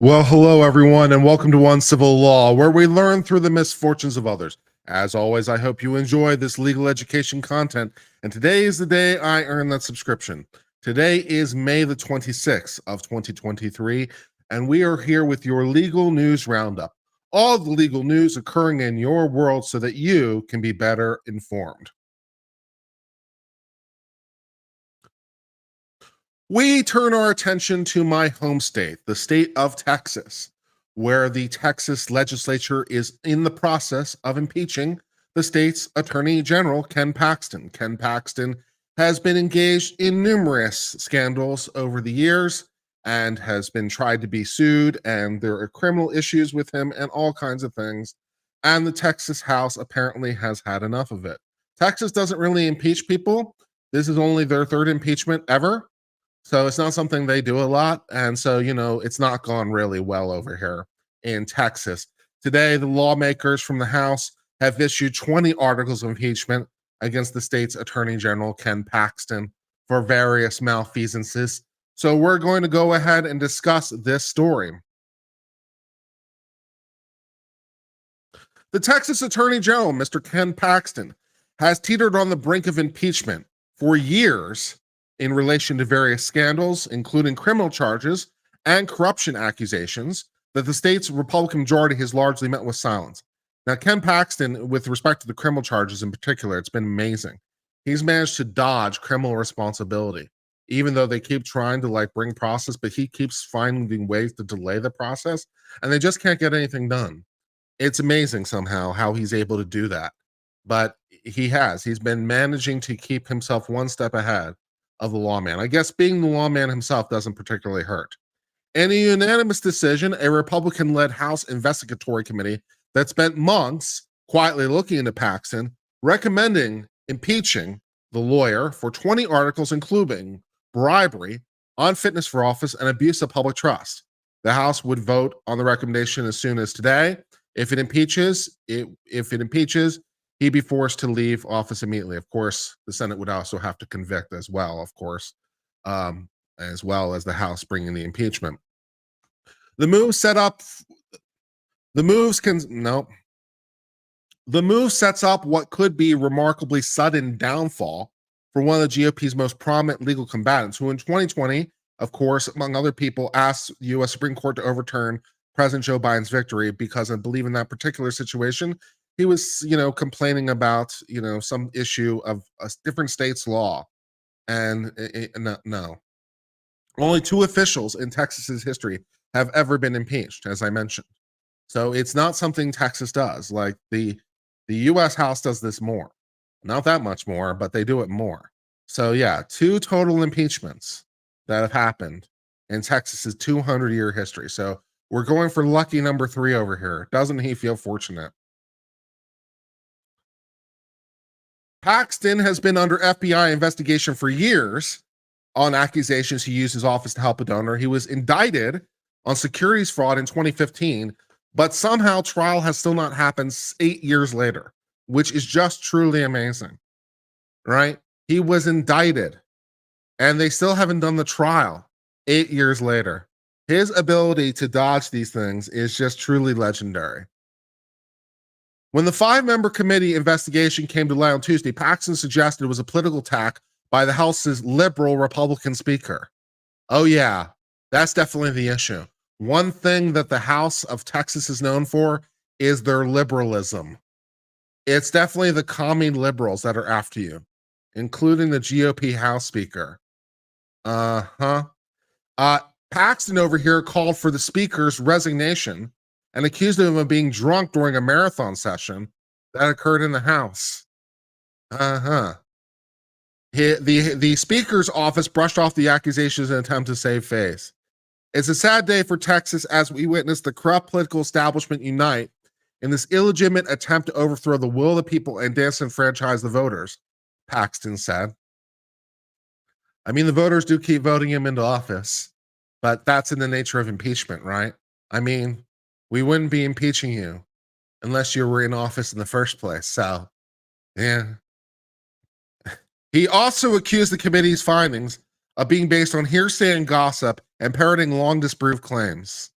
Well, hello everyone, and welcome to Uncivil Law, where we learn through the misfortunes of others. As always, I hope you enjoy this legal education content, and today is the day I earned that subscription. Today is May the 26th of 2023, and we are here with your legal news roundup. All the legal news occurring in your world so that you can be better informed. We turn our attention to my home state, the state of Texas, where the Texas legislature is in the process of impeaching the state's attorney general, Ken Paxton. Ken Paxton has been engaged in numerous scandals over the years and has been tried to be sued, and there are criminal issues with him and all kinds of things. And the Texas House apparently has had enough of it. Texas doesn't really impeach people. This is only their third impeachment ever, so it's not something they do a lot. And so, it's not gone really well over here in Texas. Today, the lawmakers from the House have issued 20 articles of impeachment against the state's attorney general, Ken Paxton, for various malfeasances. So we're going to go ahead and discuss this story. The Texas attorney general, Mr. Ken Paxton, has teetered on the brink of impeachment for years in relation to various scandals, including criminal charges and corruption accusations that the state's Republican majority has largely met with silence. Now, Ken Paxton, with respect to the criminal charges in particular, it's been amazing. He's managed to dodge criminal responsibility, even though they keep trying to bring process, but he keeps finding ways to delay the process, and they just can't get anything done. It's amazing somehow how he's able to do that. But he's been managing to keep himself one step ahead of the lawman. I guess being the lawman himself doesn't particularly hurt. In a unanimous decision, a Republican-led House investigatory committee that spent months quietly looking into Paxton, recommending impeaching the lawyer for 20 articles, including bribery, unfitness for office, and abuse of public trust. The House would vote on the recommendation as soon as today. If it impeaches, he'd be forced to leave office immediately. Of course, the Senate would also have to convict as well, of course, as well as the House bringing the impeachment. The move sets up what could be remarkably sudden downfall for one of the GOP's most prominent legal combatants, who in 2020, of course, among other people, asked the U.S. Supreme Court to overturn President Joe Biden's victory because I believe in that particular situation, he was, complaining about, some issue of a different state's law. And no. Only two officials in Texas's history have ever been impeached, as I mentioned. So it's not something Texas does. Like the U.S. House does this more. Not that much more, but they do it more. So yeah, two total impeachments that have happened in Texas's 200-year history. So we're going for lucky number 3 over here. Doesn't he feel fortunate? Paxton has been under FBI investigation for years on accusations he used his office to help a donor. He was indicted on securities fraud in 2015, but somehow trial has still not happened 8 years later, which is just truly amazing, right? He was indicted and they still haven't done the trial 8 years later. His ability to dodge these things is just truly legendary. When the 5-member committee investigation came to light on Tuesday, Paxton suggested it was a political attack by the House's liberal Republican speaker. Oh yeah, that's definitely the issue. One thing that the House of Texas is known for is their liberalism. It's definitely the commie liberals that are after you, including the GOP House Speaker. Paxton over here called for the speaker's resignation and accused him of being drunk during a marathon session that occurred in the House. The speaker's office brushed off the accusations in an attempt to save face. It's a sad day for Texas as we witness the corrupt political establishment unite in this illegitimate attempt to overthrow the will of the people and disenfranchise the voters, Paxton said. I mean, the voters do keep voting him into office, but that's in the nature of impeachment, right? I mean, we wouldn't be impeaching you unless you were in office in the first place. So, yeah. He also accused the committee's findings of being based on hearsay and gossip and parroting long disproved claims.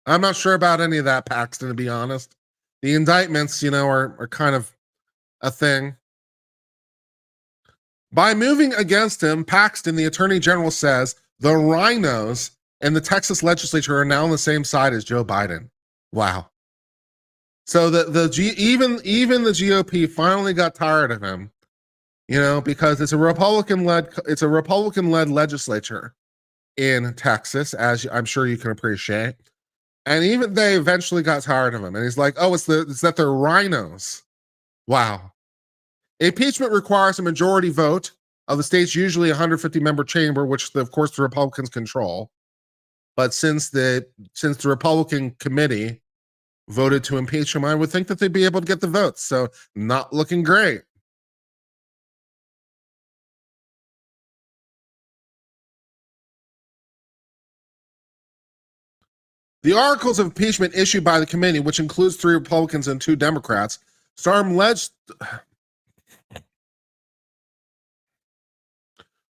I'm not sure about any of that, Paxton, to be honest. The indictments, are kind of a thing. By moving against him, Paxton, the attorney general, says the rhinos and the Texas legislature are now on the same side as Joe Biden. Wow. So even the GOP finally got tired of him, because it's a Republican led legislature in Texas, as I'm sure you can appreciate. And even they eventually got tired of him. And he's like, oh, it's that they're rhinos. Wow. Impeachment requires a majority vote of the state's usually 150-member chamber, which of course the Republicans control. But since the Republican committee voted to impeach him, I would think that they'd be able to get the votes. So not looking great. The articles of impeachment issued by the committee, which includes 3 Republicans and 2 Democrats,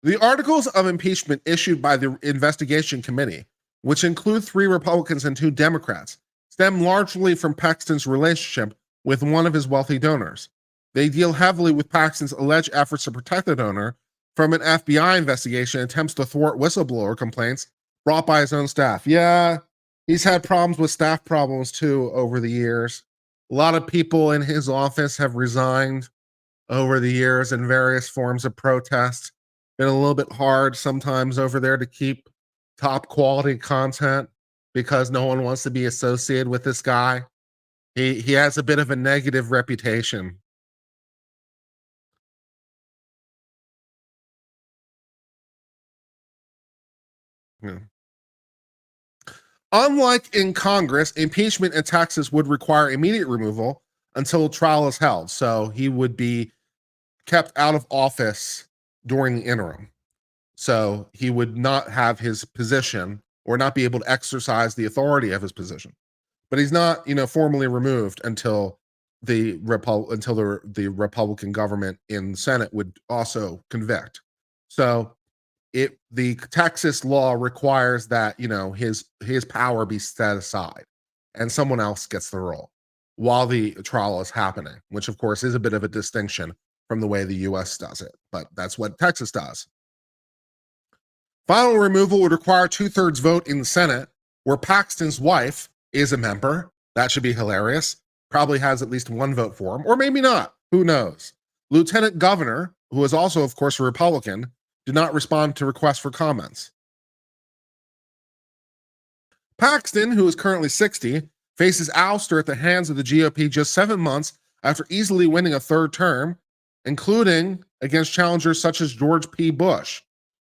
The articles of impeachment issued by the investigation committee, which include 3 Republicans and 2 Democrats, stem largely from Paxton's relationship with one of his wealthy donors. They deal heavily with Paxton's alleged efforts to protect the donor from an FBI investigation and attempts to thwart whistleblower complaints brought by his own staff. Yeah, he's had problems with staff problems too over the years. A lot of people in his office have resigned over the years in various forms of protest. Been a little bit hard sometimes over there to keep top quality content because no one wants to be associated with this guy. He has a bit of a negative reputation. Yeah. Unlike in Congress, impeachment in Texas would require immediate removal until trial is held. So he would be kept out of office during the interim. So he would not have his position or not be able to exercise the authority of his position. But he's not, formally removed until the Republican government in the Senate would also convict. So the Texas law requires that, his power be set aside and someone else gets the role while the trial is happening, which of course is a bit of a distinction from the way the US does it, but that's what Texas does. Final removal would require 2/3 vote in the Senate, where Paxton's wife is a member. That should be hilarious. Probably has at least 1 vote for him, or maybe not. Who knows? Lieutenant Governor, who is also, of course, a Republican, did not respond to requests for comments. Paxton, who is currently 60, faces ouster at the hands of the GOP just 7 months after easily winning a 3rd term, including against challengers such as George P. Bush,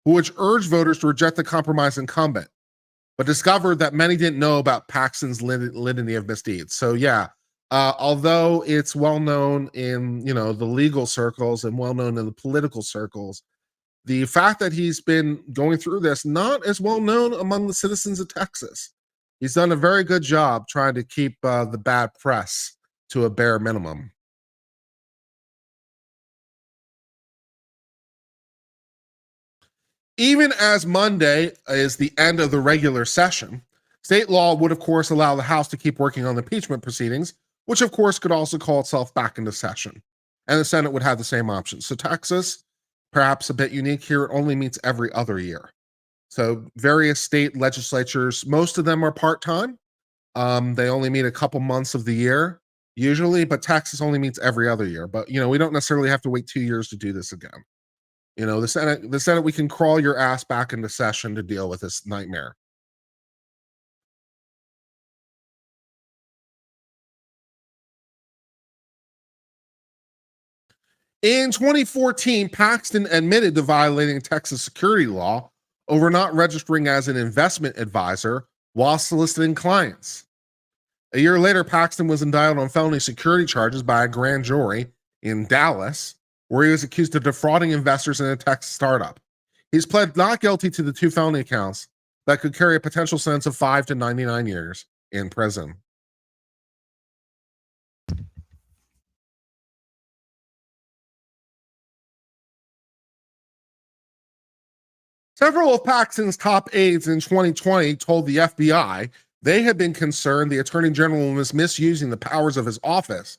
which urged voters to reject the compromise incumbent, but discovered that many didn't know about Paxton's litany of misdeeds. So yeah, although it's well known in the legal circles and well known in the political circles, the fact that he's been going through this not as well known among the citizens of Texas. He's done a very good job trying to keep the bad press to a bare minimum. Even as Monday is the end of the regular session, state law would, of course, allow the House to keep working on the impeachment proceedings, which, of course, could also call itself back into session. And the Senate would have the same option. So Texas, perhaps a bit unique here, it only meets every other year. So various state legislatures, most of them are part-time. They only meet a couple months of the year, usually, but Texas only meets every other year. But, we don't necessarily have to wait 2 years to do this again. The Senate, we can crawl your ass back into session to deal with this nightmare. In 2014, Paxton admitted to violating Texas security law over not registering as an investment advisor while soliciting clients. A year later, Paxton was indicted on felony security charges by a grand jury in Dallas, where he was accused of defrauding investors in a tech startup. He's pled not guilty to the 2 felony counts that could carry a potential sentence of 5 to 99 years in prison. Several of Paxton's top aides in 2020 told the FBI They had been concerned the Attorney General was misusing the powers of his office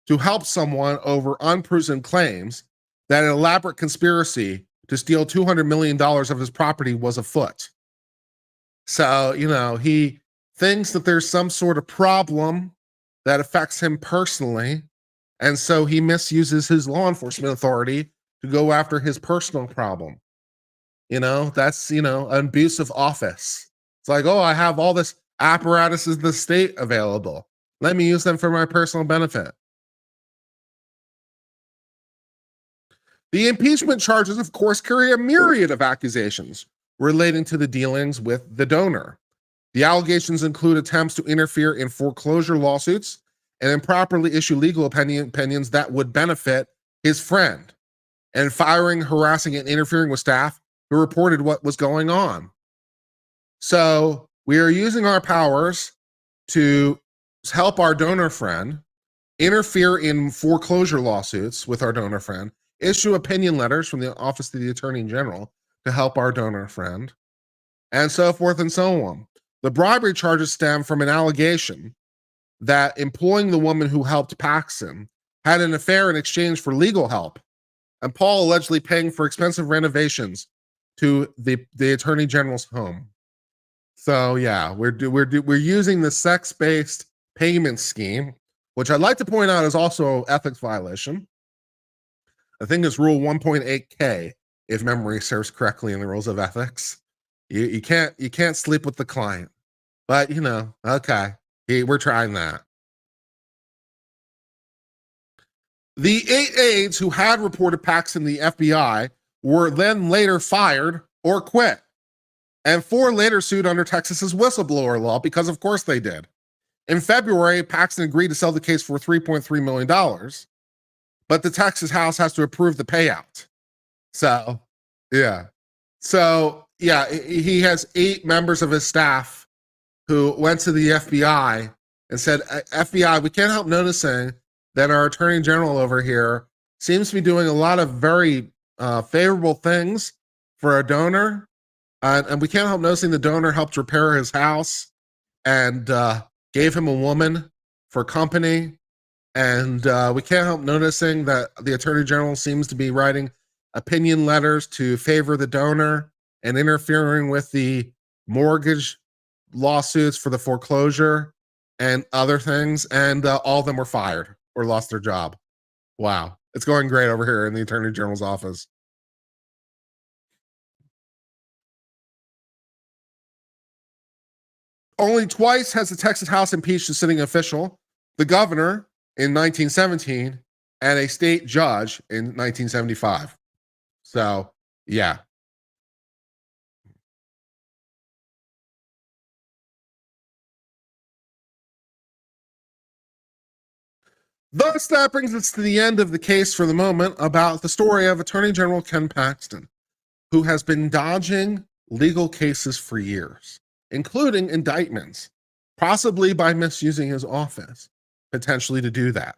to help someone over unproven claims that an elaborate conspiracy to steal $200 million of his property was afoot. So, he thinks that there's some sort of problem that affects him personally. And so he misuses his law enforcement authority to go after his personal problem. That's, an abuse of office. It's like, oh, I have all this apparatus of the state available. Let me use them for my personal benefit. The impeachment charges, of course, carry a myriad of accusations relating to the dealings with the donor. The allegations include attempts to interfere in foreclosure lawsuits and improperly issue legal opinions that would benefit his friend, and firing, harassing, and interfering with staff who reported what was going on. So we are using our powers to help our donor friend, interfere in foreclosure lawsuits with our donor friend, issue opinion letters from the Office of the Attorney General to help our donor friend, and so forth and so on. The bribery charges stem from an allegation that employing the woman who helped Paxton had an affair in exchange for legal help, and Paul allegedly paying for expensive renovations to the Attorney General's home. So yeah, we're using the sex-based payment scheme, which I'd like to point out is also an ethics violation. I think it's Rule 1.8K, if memory serves correctly in the rules of ethics. You can't sleep with the client, but okay, we're trying that. The 8 aides who had reported Paxton to the FBI were then later fired or quit, and 4 later sued under Texas's whistleblower law because, of course, they did. In February, Paxton agreed to sell the case for $3.3 million, but the Texas House has to approve the payout. So, yeah. He has 8 members of his staff who went to the FBI and said, FBI, we can't help noticing that our Attorney General over here seems to be doing a lot of very favorable things for a donor. And we can't help noticing the donor helped repair his house and gave him a woman for company. And we can't help noticing that the Attorney General seems to be writing opinion letters to favor the donor and interfering with the mortgage lawsuits for the foreclosure and other things. And all of them were fired or lost their job. Wow. It's going great over here in the Attorney General's office. Only twice has the Texas House impeached a sitting official, the governor in 1917 and a state judge in 1975. So, yeah. Thus, that brings us to the end of the case for the moment about the story of Attorney General Ken Paxton, who has been dodging legal cases for years, including indictments, possibly by misusing his office, potentially to do that.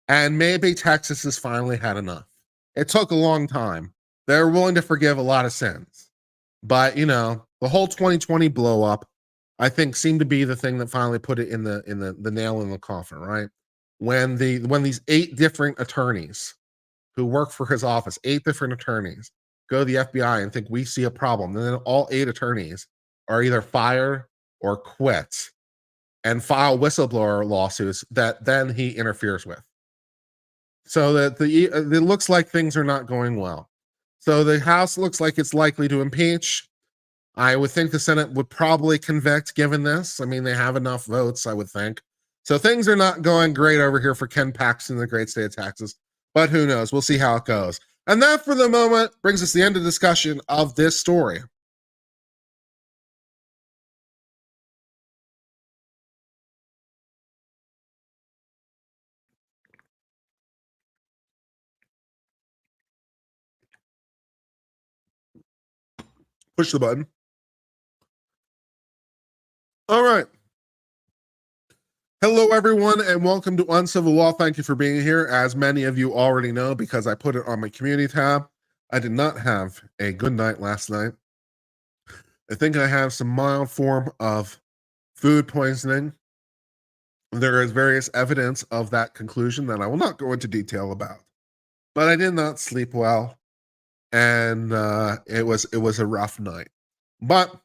And maybe Texas has finally had enough. It took a long time. They're willing to forgive a lot of sins. But, the whole 2020 blow up, I think, seemed to be the thing that finally put it in the nail in the coffin, right? When these 8 different attorneys who work for his office, 8 different attorneys, go to the FBI and think we see a problem, and then all 8 attorneys are either fired or quit and file whistleblower lawsuits that then he interferes with. So that it looks like things are not going well. So the House looks like it's likely to impeach. I would think the Senate would probably convict given this. I mean, they have enough votes, I would think. So things are not going great over here for Ken Paxton, the great state of Texas. But who knows? We'll see how it goes. And that, for the moment, brings us to the end of discussion of this story. Push the button. All right. Hello, everyone, and welcome to Uncivil Law. Thank you for being here. As many of you already know, because I put it on my community tab, I did not have a good night last night. I think I have some mild form of food poisoning. There is various evidence of that conclusion that I will not go into detail about. But I did not sleep well, and it was a rough night. But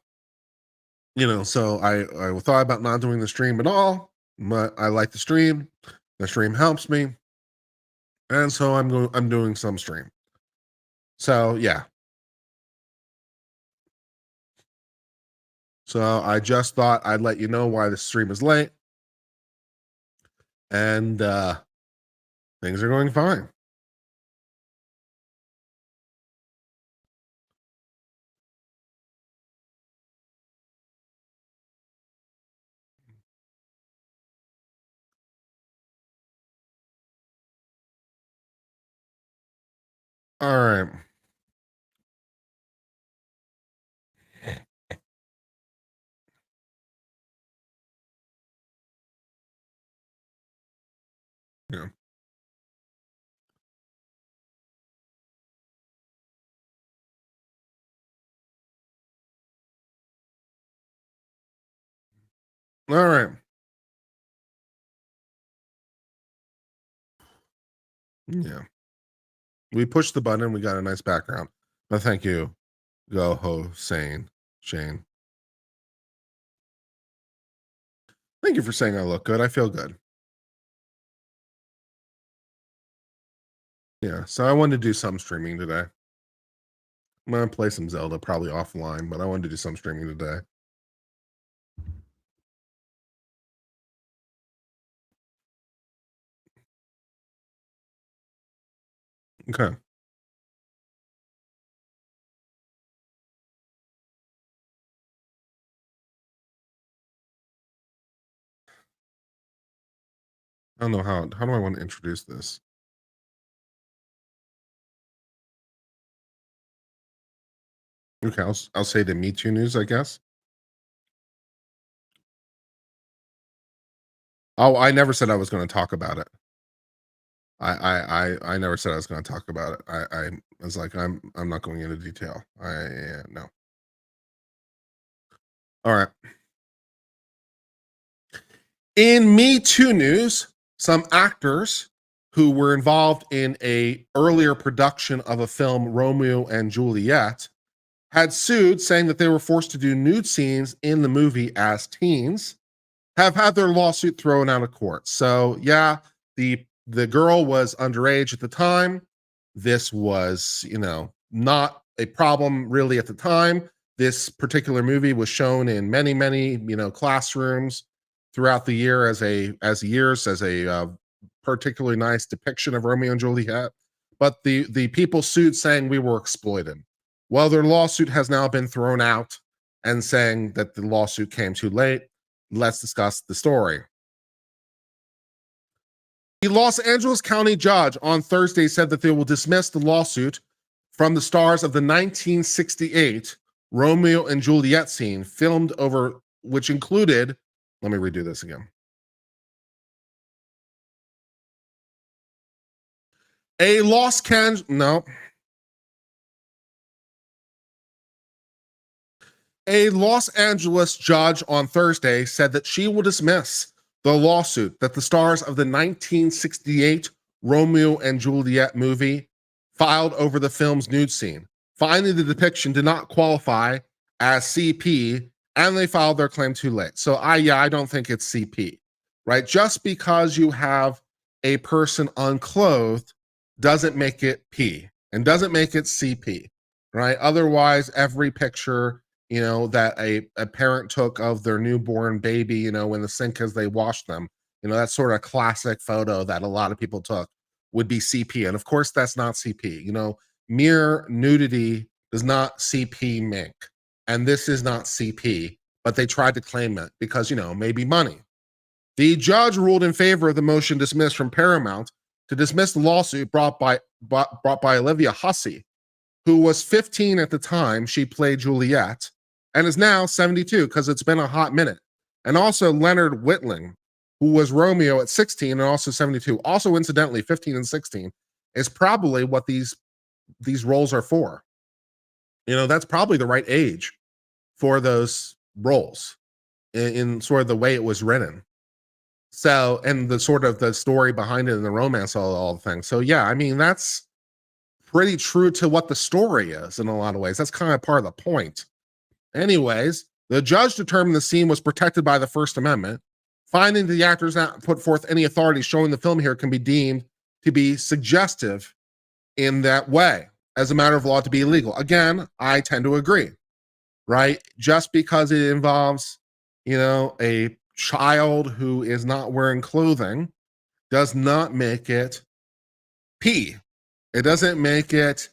so I thought about not doing the stream at all, but I like the stream. The stream helps me, and so I'm doing some stream. So yeah. So I just thought I'd let you know why the stream is late, and things are going fine. All right. Yeah. All right. Yeah. We pushed the button. We got a nice background. But thank you, Go Ho Shane. Thank you for saying I look good. I feel good. Yeah. So I wanted to do some streaming today. I'm gonna play some Zelda, probably offline, but I wanted to do some streaming today. Okay. I don't know how do I want to introduce this? Okay, I'll say the Me Too news, I guess. Oh, I never said I was going to talk about it. I never said I was going to talk about it. I was like I'm not going into detail. No. All right. In Me Too news, some actors who were involved in a earlier production of a film, Romeo and Juliet, had sued, saying that they were forced to do nude scenes in the movie as teens, have had their lawsuit thrown out of court. So yeah, the girl was underage at the time. This was, not a problem really at the time. This particular movie was shown in many, many, classrooms throughout the year as a particularly nice depiction of Romeo and Juliet. But the people sued, saying we were exploited. Well, their lawsuit has now been thrown out, and saying that the lawsuit came too late. Let's discuss the story. The Los Angeles County judge on Thursday said that they will dismiss the lawsuit from the stars of the 1968 Romeo and Juliet scene filmed over, which included, let me redo this again. A Los Angeles judge on Thursday said that she will dismiss the lawsuit that the stars of the 1968 Romeo and Juliet movie filed over the film's nude scene, finding the depiction did not qualify as CP, and they filed their claim too late. So I don't think it's CP, right? Just because you have a person unclothed doesn't make it P and doesn't make it CP, right? Otherwise, every picture that a parent took of their newborn baby, in the sink as they washed them, that sort of classic photo that a lot of people took would be CP. And of course, that's not CP. Mere nudity does not CP mink. And this is not CP, but they tried to claim it because, maybe money. The judge ruled in favor of the motion dismissed from Paramount to dismiss the lawsuit brought by Olivia Hussey, who was 15 at the time she played Juliet, and is now 72 because it's been a hot minute. And also Leonard Whitling, who was Romeo at 16 and also 72. Also, incidentally, 15 and 16 is probably what these roles are for. That's probably the right age for those roles. in sort of the way it was written. So, and the sort of the story behind it and the romance, all the things. So yeah, I mean, that's pretty true to what the story is in a lot of ways. That's kind of part of the point. Anyways, the judge determined the scene was protected by the First Amendment, finding the actors not put forth any authority showing the film here can be deemed to be suggestive in that way, as a matter of law to be illegal. Again, I tend to agree, right? Just because it involves, a child who is not wearing clothing does not make it P. It doesn't make it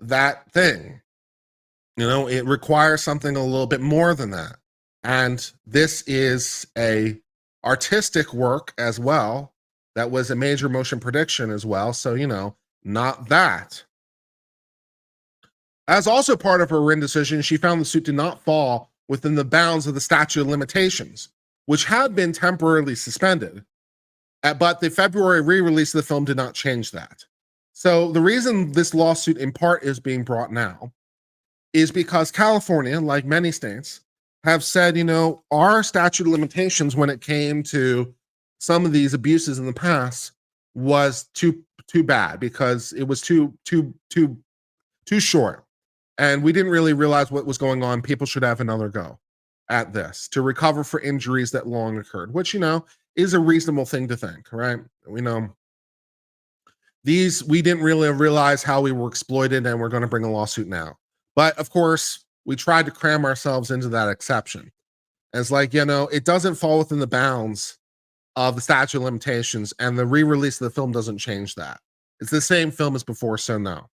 that thing. It requires something a little bit more than that. And this is a artistic work as well. That was a major motion prediction as well. So, not that. As also part of her written decision, she found the suit did not fall within the bounds of the statute of limitations, which had been temporarily suspended. But the February re-release of the film did not change that. So the reason this lawsuit in part is being brought now is because California, like many states, have said, our statute of limitations when it came to some of these abuses in the past was too bad because it was too short. And we didn't really realize what was going on. People should have another go at this to recover for injuries that long occurred, which, is a reasonable thing to think, right? We didn't really realize how we were exploited and we're going to bring a lawsuit now. But of course, we tried to cram ourselves into that exception. And it's like, it doesn't fall within the bounds of the statute of limitations, and the re-release of the film doesn't change that. It's the same film as before, so no.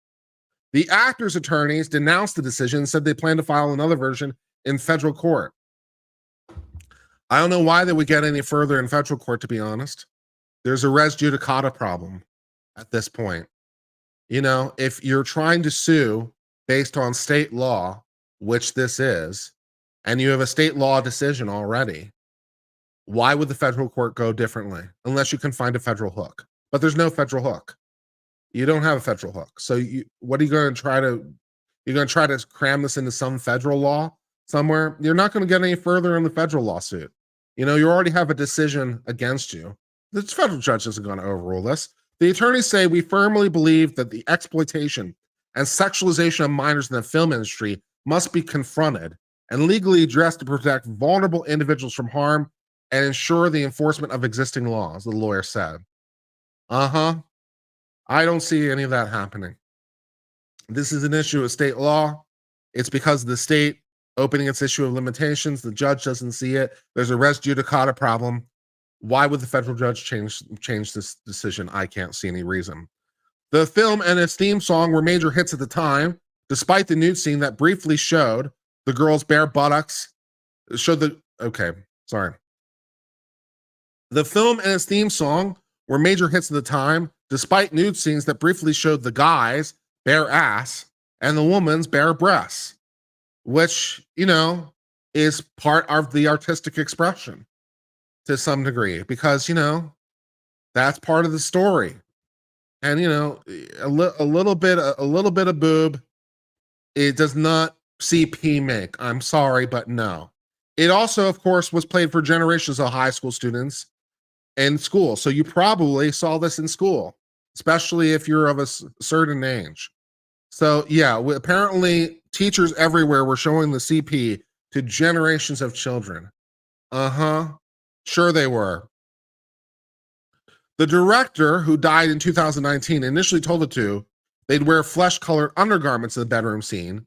The actors' attorneys denounced the decision and said they plan to file another version in federal court. I don't know why they would get any further in federal court, to be honest. There's a res judicata problem at this point. If you're trying to sue based on state law, which this is, and you have a state law decision already, why would the federal court go differently? Unless you can find a federal hook. But there's no federal hook. You don't have a federal hook. So what are you going to try to, you're going to try to cram this into some federal law somewhere? You're not going to get any further in the federal lawsuit. You already have a decision against you. The federal judge isn't going to overrule this. The attorneys say, we firmly believe that the exploitation and sexualization of minors in the film industry must be confronted and legally addressed to protect vulnerable individuals from harm and ensure the enforcement of existing laws, the lawyer said. I don't see any of that happening. This is an issue of state law. It's because of the state opening its issue of limitations. The judge doesn't see it. There's a res judicata problem. Why would the federal judge change this decision? I can't see any reason. The film and its theme song were major hits at the time, despite the nude scene that briefly showed the girl's bare buttocks. The film and its theme song were major hits at the time, despite nude scenes that briefly showed the guy's bare ass and the woman's bare breasts, which, is part of the artistic expression to some degree, because, that's part of the story. And, a little bit of boob, it does not CP make. I'm sorry, but no. It also, of course, was played for generations of high school students in school. So you probably saw this in school, especially if you're of a certain age. So yeah, apparently teachers everywhere were showing the CP to generations of children. Sure they were. The director, who died in 2019, initially told the two they'd wear flesh-colored undergarments in the bedroom scene,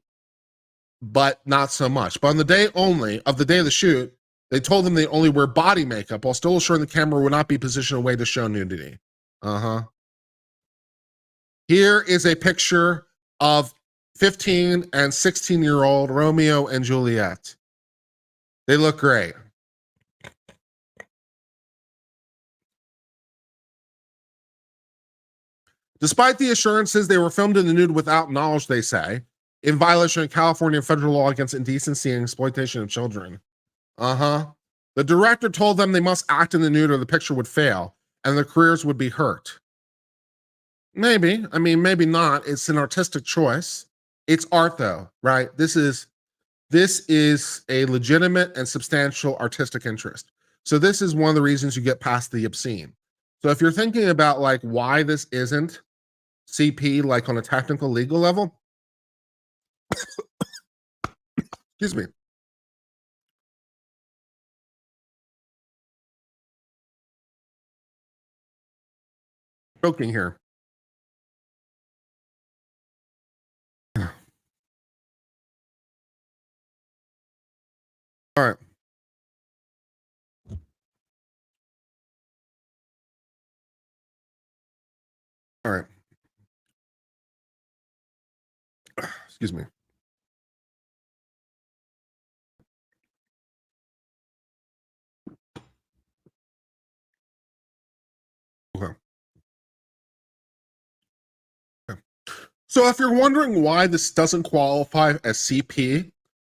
but not so much. But on the day of the shoot, they told them they only wear body makeup while still assuring the camera would not be positioned away to show nudity. Here is a picture of 15 and 16-year-old Romeo and Juliet. They look great. Despite the assurances they were filmed in the nude without knowledge, they say, in violation of California federal law against indecency and exploitation of children. The director told them they must act in the nude or the picture would fail and their careers would be hurt. Maybe. I mean, maybe not. It's an artistic choice. It's art though, right? This is This is a legitimate and substantial artistic interest. So this is one of the reasons you get past the obscene. So if you're thinking about like why this isn't CP, like on a technical legal level, excuse me, joking here. All right, all right, excuse me. Okay. Okay. So if you're wondering why this doesn't qualify as CP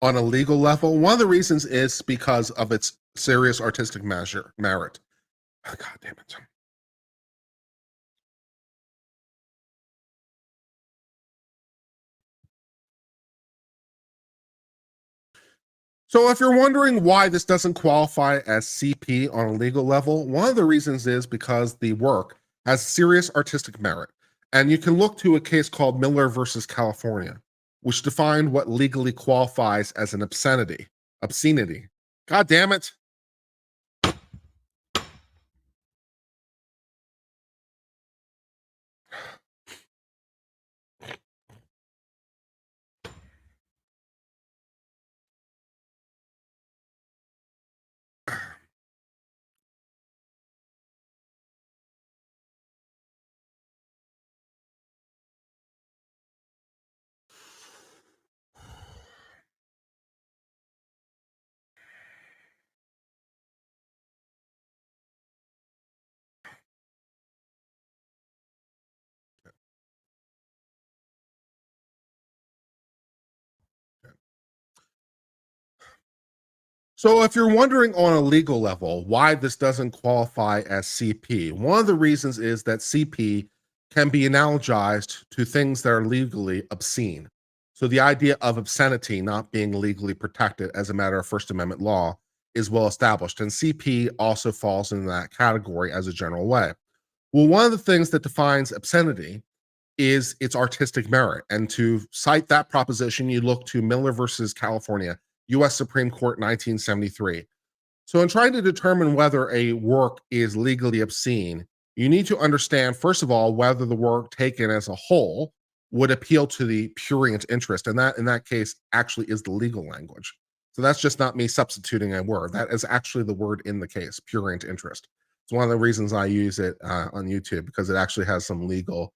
on a legal level, one of the reasons is because of its serious artistic merit. Oh, God damn it. So if you're wondering why this doesn't qualify as CP on a legal level, one of the reasons is because the work has serious artistic merit. And you can look to a case called Miller versus California, which defined what legally qualifies as an obscenity. Obscenity. God damn it. So, if you're wondering on a legal level why this doesn't qualify as CP, one of the reasons is that CP can be analogized to things that are legally obscene. So, the idea of obscenity not being legally protected as a matter of First Amendment law is well established. And CP also falls in that category as a general way. Well, one of the things that defines obscenity is its artistic merit. And to cite that proposition, you look to Miller versus California, US Supreme Court 1973. So, in trying to determine whether a work is legally obscene, you need to understand, first of all, whether the work taken as a whole would appeal to the prurient interest. And that, in that case, actually is the legal language. So, that's just not me substituting a word. That is actually the word in the case, prurient interest. It's one of the reasons I use it on YouTube because it actually has some legal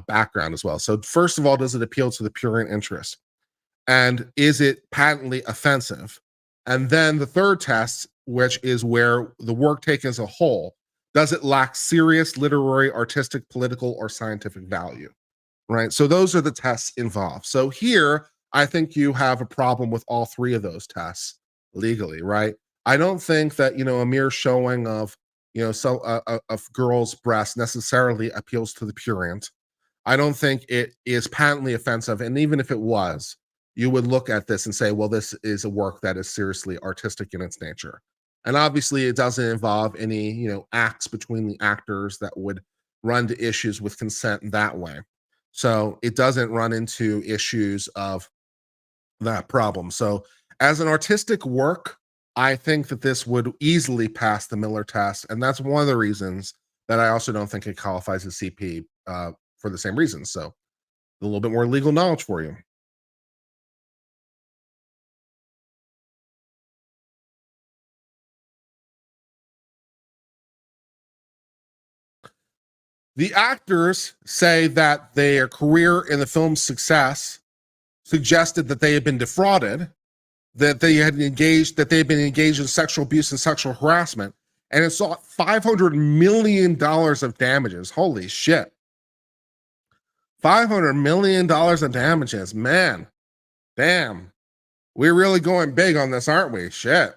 background as well. So, first of all, does it appeal to the prurient interest? And is it patently offensive? And then the third test, which is where the work taken as a whole, does it lack serious literary, artistic, political, or scientific value? Right. So those are the tests involved. So here, I think you have a problem with all three of those tests legally, right? I don't think that a mere showing of so a girl's breast necessarily appeals to the prurient. I don't think it is patently offensive. And even if it was, you would look at this and say, well, this is a work that is seriously artistic in its nature. And obviously, it doesn't involve any, acts between the actors that would run to issues with consent that way. So it doesn't run into issues of that problem. So, as an artistic work, I think that this would easily pass the Miller test. And that's one of the reasons that I also don't think it qualifies as CP for the same reasons. So, a little bit more legal knowledge for you. The actors say that their career in the film's success suggested that they had been defrauded, that they had been engaged in sexual abuse and sexual harassment, and it sought $500 million of damages. Holy shit. $500 million of damages. Man, damn. We're really going big on this, aren't we? Shit.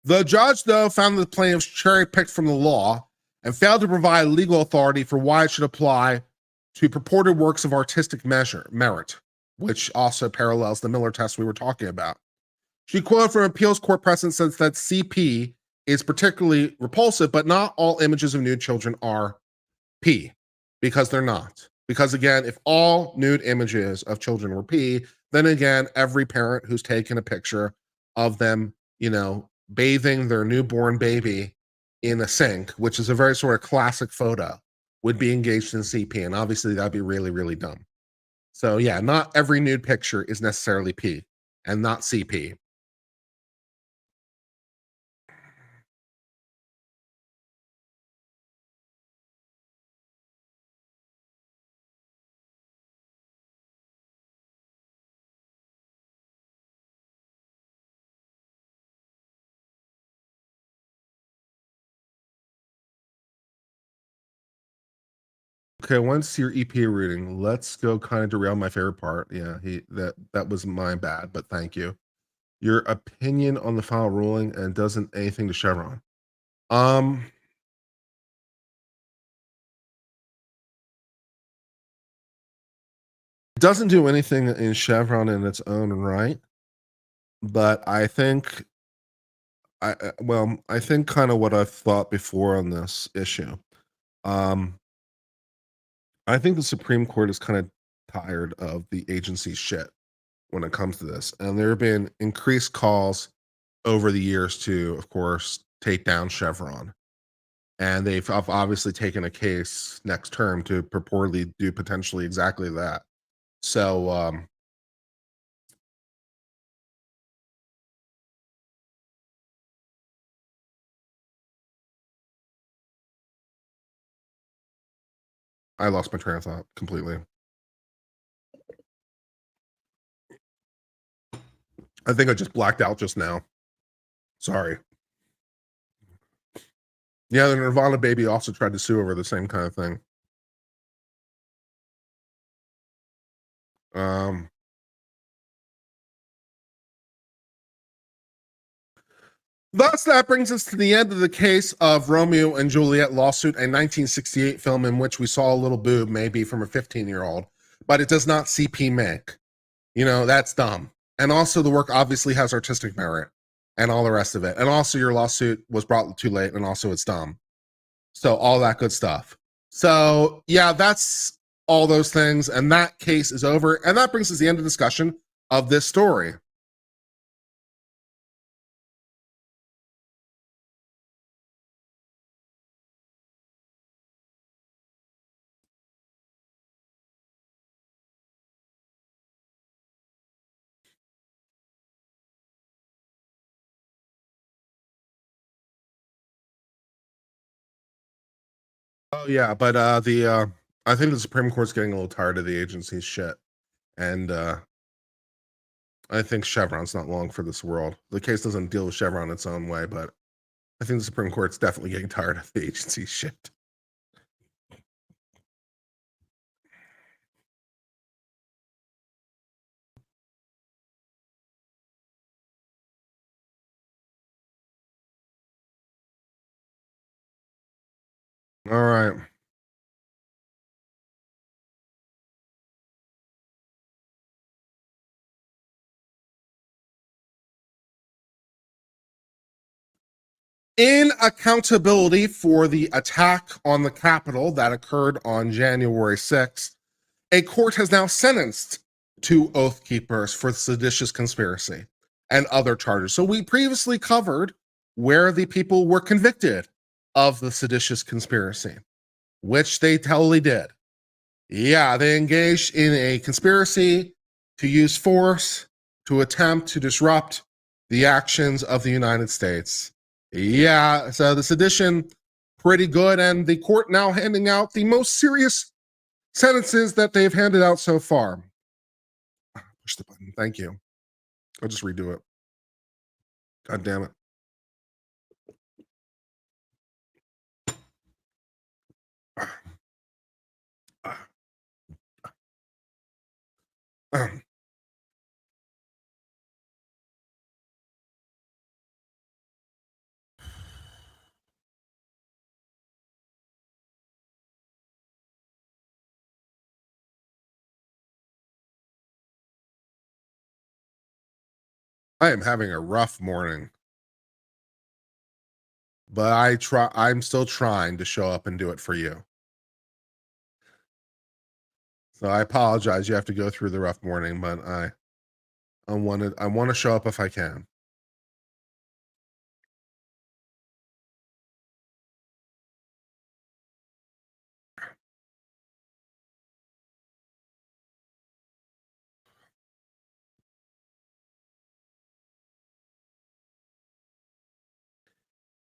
The judge, though, found that the plaintiffs cherry-picked from the law and failed to provide legal authority for why it should apply to purported works of artistic merit, which also parallels the Miller test we were talking about. She quoted from appeals court precedent says that CP is particularly repulsive, but not all images of nude children are P, because they're not. Because again, if all nude images of children were P, then again, every parent who's taken a picture of them, bathing their newborn baby in a sink, which is a very sort of classic photo, would be engaged in CP. And obviously that'd be really, really dumb. So yeah, not every nude picture is necessarily P and not CP. Okay, once your EPA reading, let's go kind of derail my favorite part. Yeah, that was my bad, but thank you. Your opinion on the final ruling and doesn't anything to Chevron. Um, it doesn't do anything in Chevron in its own right, but I think I think kind of what I've thought before on this issue. Um, I think the Supreme Court is kind of tired of the agency's shit when it comes to this. And there have been increased calls over the years to, of course, take down Chevron. And they've obviously taken a case next term to purportedly do potentially exactly that. So I lost my train of thought completely. I think I just blacked out just now. Sorry. Yeah, the Nirvana baby also tried to sue over the same kind of thing. Um, Thus, that brings us to the end of the case of Romeo and Juliet lawsuit, a 1968 film in which we saw a little boob, maybe from a 15-year-old, but it does not CP make. That's dumb. And also, the work obviously has artistic merit and all the rest of it. And also, your lawsuit was brought too late, and also, it's dumb. So, all that good stuff. So, yeah, that's all those things. And that case is over. And that brings us to the end of discussion of this story. Oh yeah, but I think the Supreme Court's getting a little tired of the agency's shit, and I think Chevron's not long for this world. The case doesn't deal with Chevron its own way, but I think the Supreme Court's definitely getting tired of the agency's shit. All right. In accountability for the attack on the Capitol that occurred on January 6th, a court has now sentenced two Oath Keepers for seditious conspiracy and other charges. So we previously covered where the people were convicted of the seditious conspiracy, which they totally did. Yeah, they engaged in a conspiracy to use force to attempt to disrupt the actions of the United States. Yeah, so the sedition, pretty good. And the court now handing out the most serious sentences that they've handed out so far. Push the button. Thank you. I'll just redo it. God damn it. I am having a rough morning, but I'm still trying to show up and do it for you. So I apologize you have to go through the rough morning, but I want to show up if I can.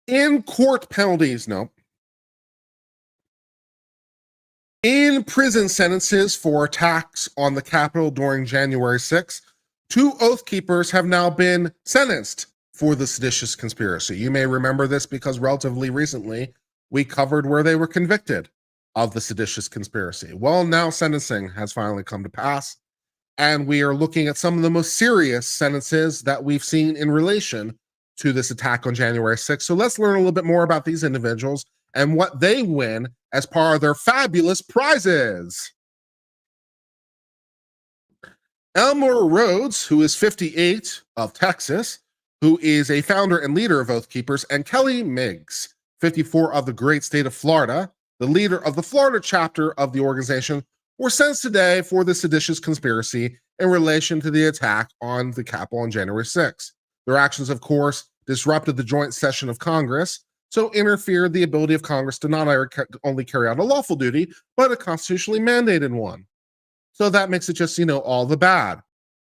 In court penalties, no. In prison sentences for attacks on the Capitol during January 6th, 2 Oath Keepers have now been sentenced for the seditious conspiracy. You may remember this because relatively recently we covered where they were convicted of the seditious conspiracy. Well, now sentencing has finally come to pass, and we are looking at some of the most serious sentences that we've seen in relation to this attack on January 6th. So let's learn a little bit more about these individuals and what they win as part of their fabulous prizes. Elmer Rhodes, who is 58, of Texas, who is a founder and leader of Oath Keepers, and Kelly Meigs, 54, of the great state of Florida, the leader of the Florida chapter of the organization, were sentenced today for the seditious conspiracy in relation to the attack on the Capitol on January 6th. Their actions, of course, disrupted the joint session of Congress, so interfered the ability of Congress to not only carry out a lawful duty, but a constitutionally mandated one. So that makes it just, all the bad.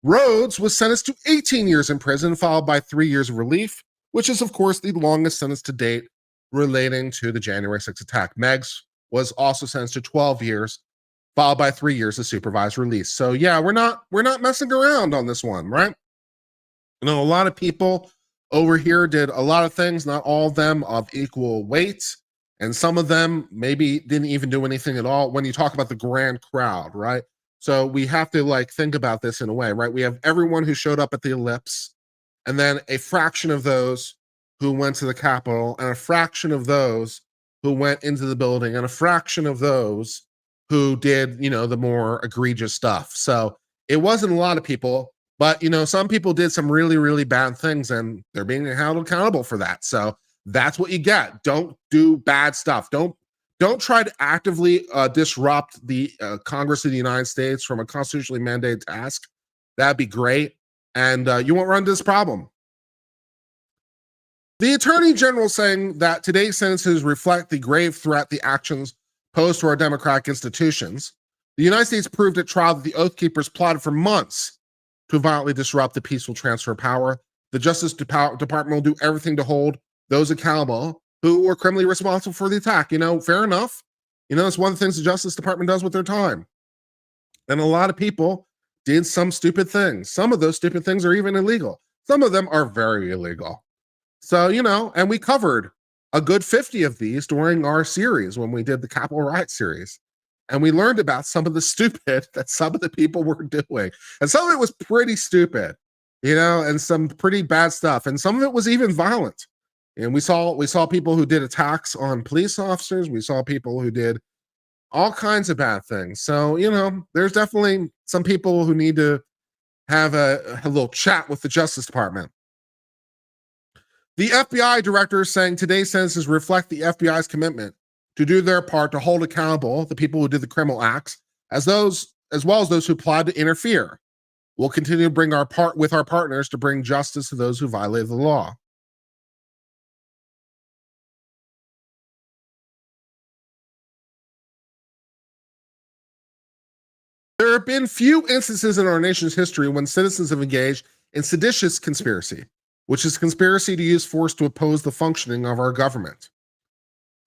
Rhodes was sentenced to 18 years in prison, followed by 3 years of relief, which is, of course, the longest sentence to date relating to the January 6th attack. Meigs was also sentenced to 12 years, followed by 3 years of supervised release. So yeah, we're not messing around on this one, right? A lot of people over here did a lot of things, not all of them of equal weight, and some of them maybe didn't even do anything at all when you talk about the grand crowd, right? So we have to think about this in a way, right? We have everyone who showed up at the ellipse, and then a fraction of those who went to the Capitol, and a fraction of those who went into the building, and a fraction of those who did, the more egregious stuff. So it wasn't a lot of people, but some people did some really, really bad things, and they're being held accountable for that. So that's what you get. Don't do bad stuff. Don't try to actively disrupt the Congress of the United States from a constitutionally mandated task. That'd be great, and you won't run into this problem. The Attorney General saying that today's sentences reflect the grave threat the actions posed to our democratic institutions. The United States proved at trial that the Oath Keepers plotted for months to violently disrupt the peaceful transfer of power. The Justice Department will do everything to hold those accountable who were criminally responsible for the attack. Fair enough. It's one of the things the Justice Department does with their time. And a lot of people did some stupid things. Some of those stupid things are even illegal. Some of them are very illegal. So, and we covered a good 50 of these during our series when we did the Capitol Riot series. And we learned about some of the stupid that some of the people were doing. And some of it was pretty stupid, and some pretty bad stuff. And some of it was even violent. And we saw people who did attacks on police officers. We saw people who did all kinds of bad things. So, there's definitely some people who need to have a little chat with the Justice Department. The FBI director is saying today's sentences reflect the FBI's commitment to do their part to hold accountable the people who did the criminal acts, as well as those who plotted to interfere. We'll continue to bring our part with our partners to bring justice to those who violated the law. There have been few instances in our nation's history when citizens have engaged in seditious conspiracy, which is conspiracy to use force to oppose the functioning of our government.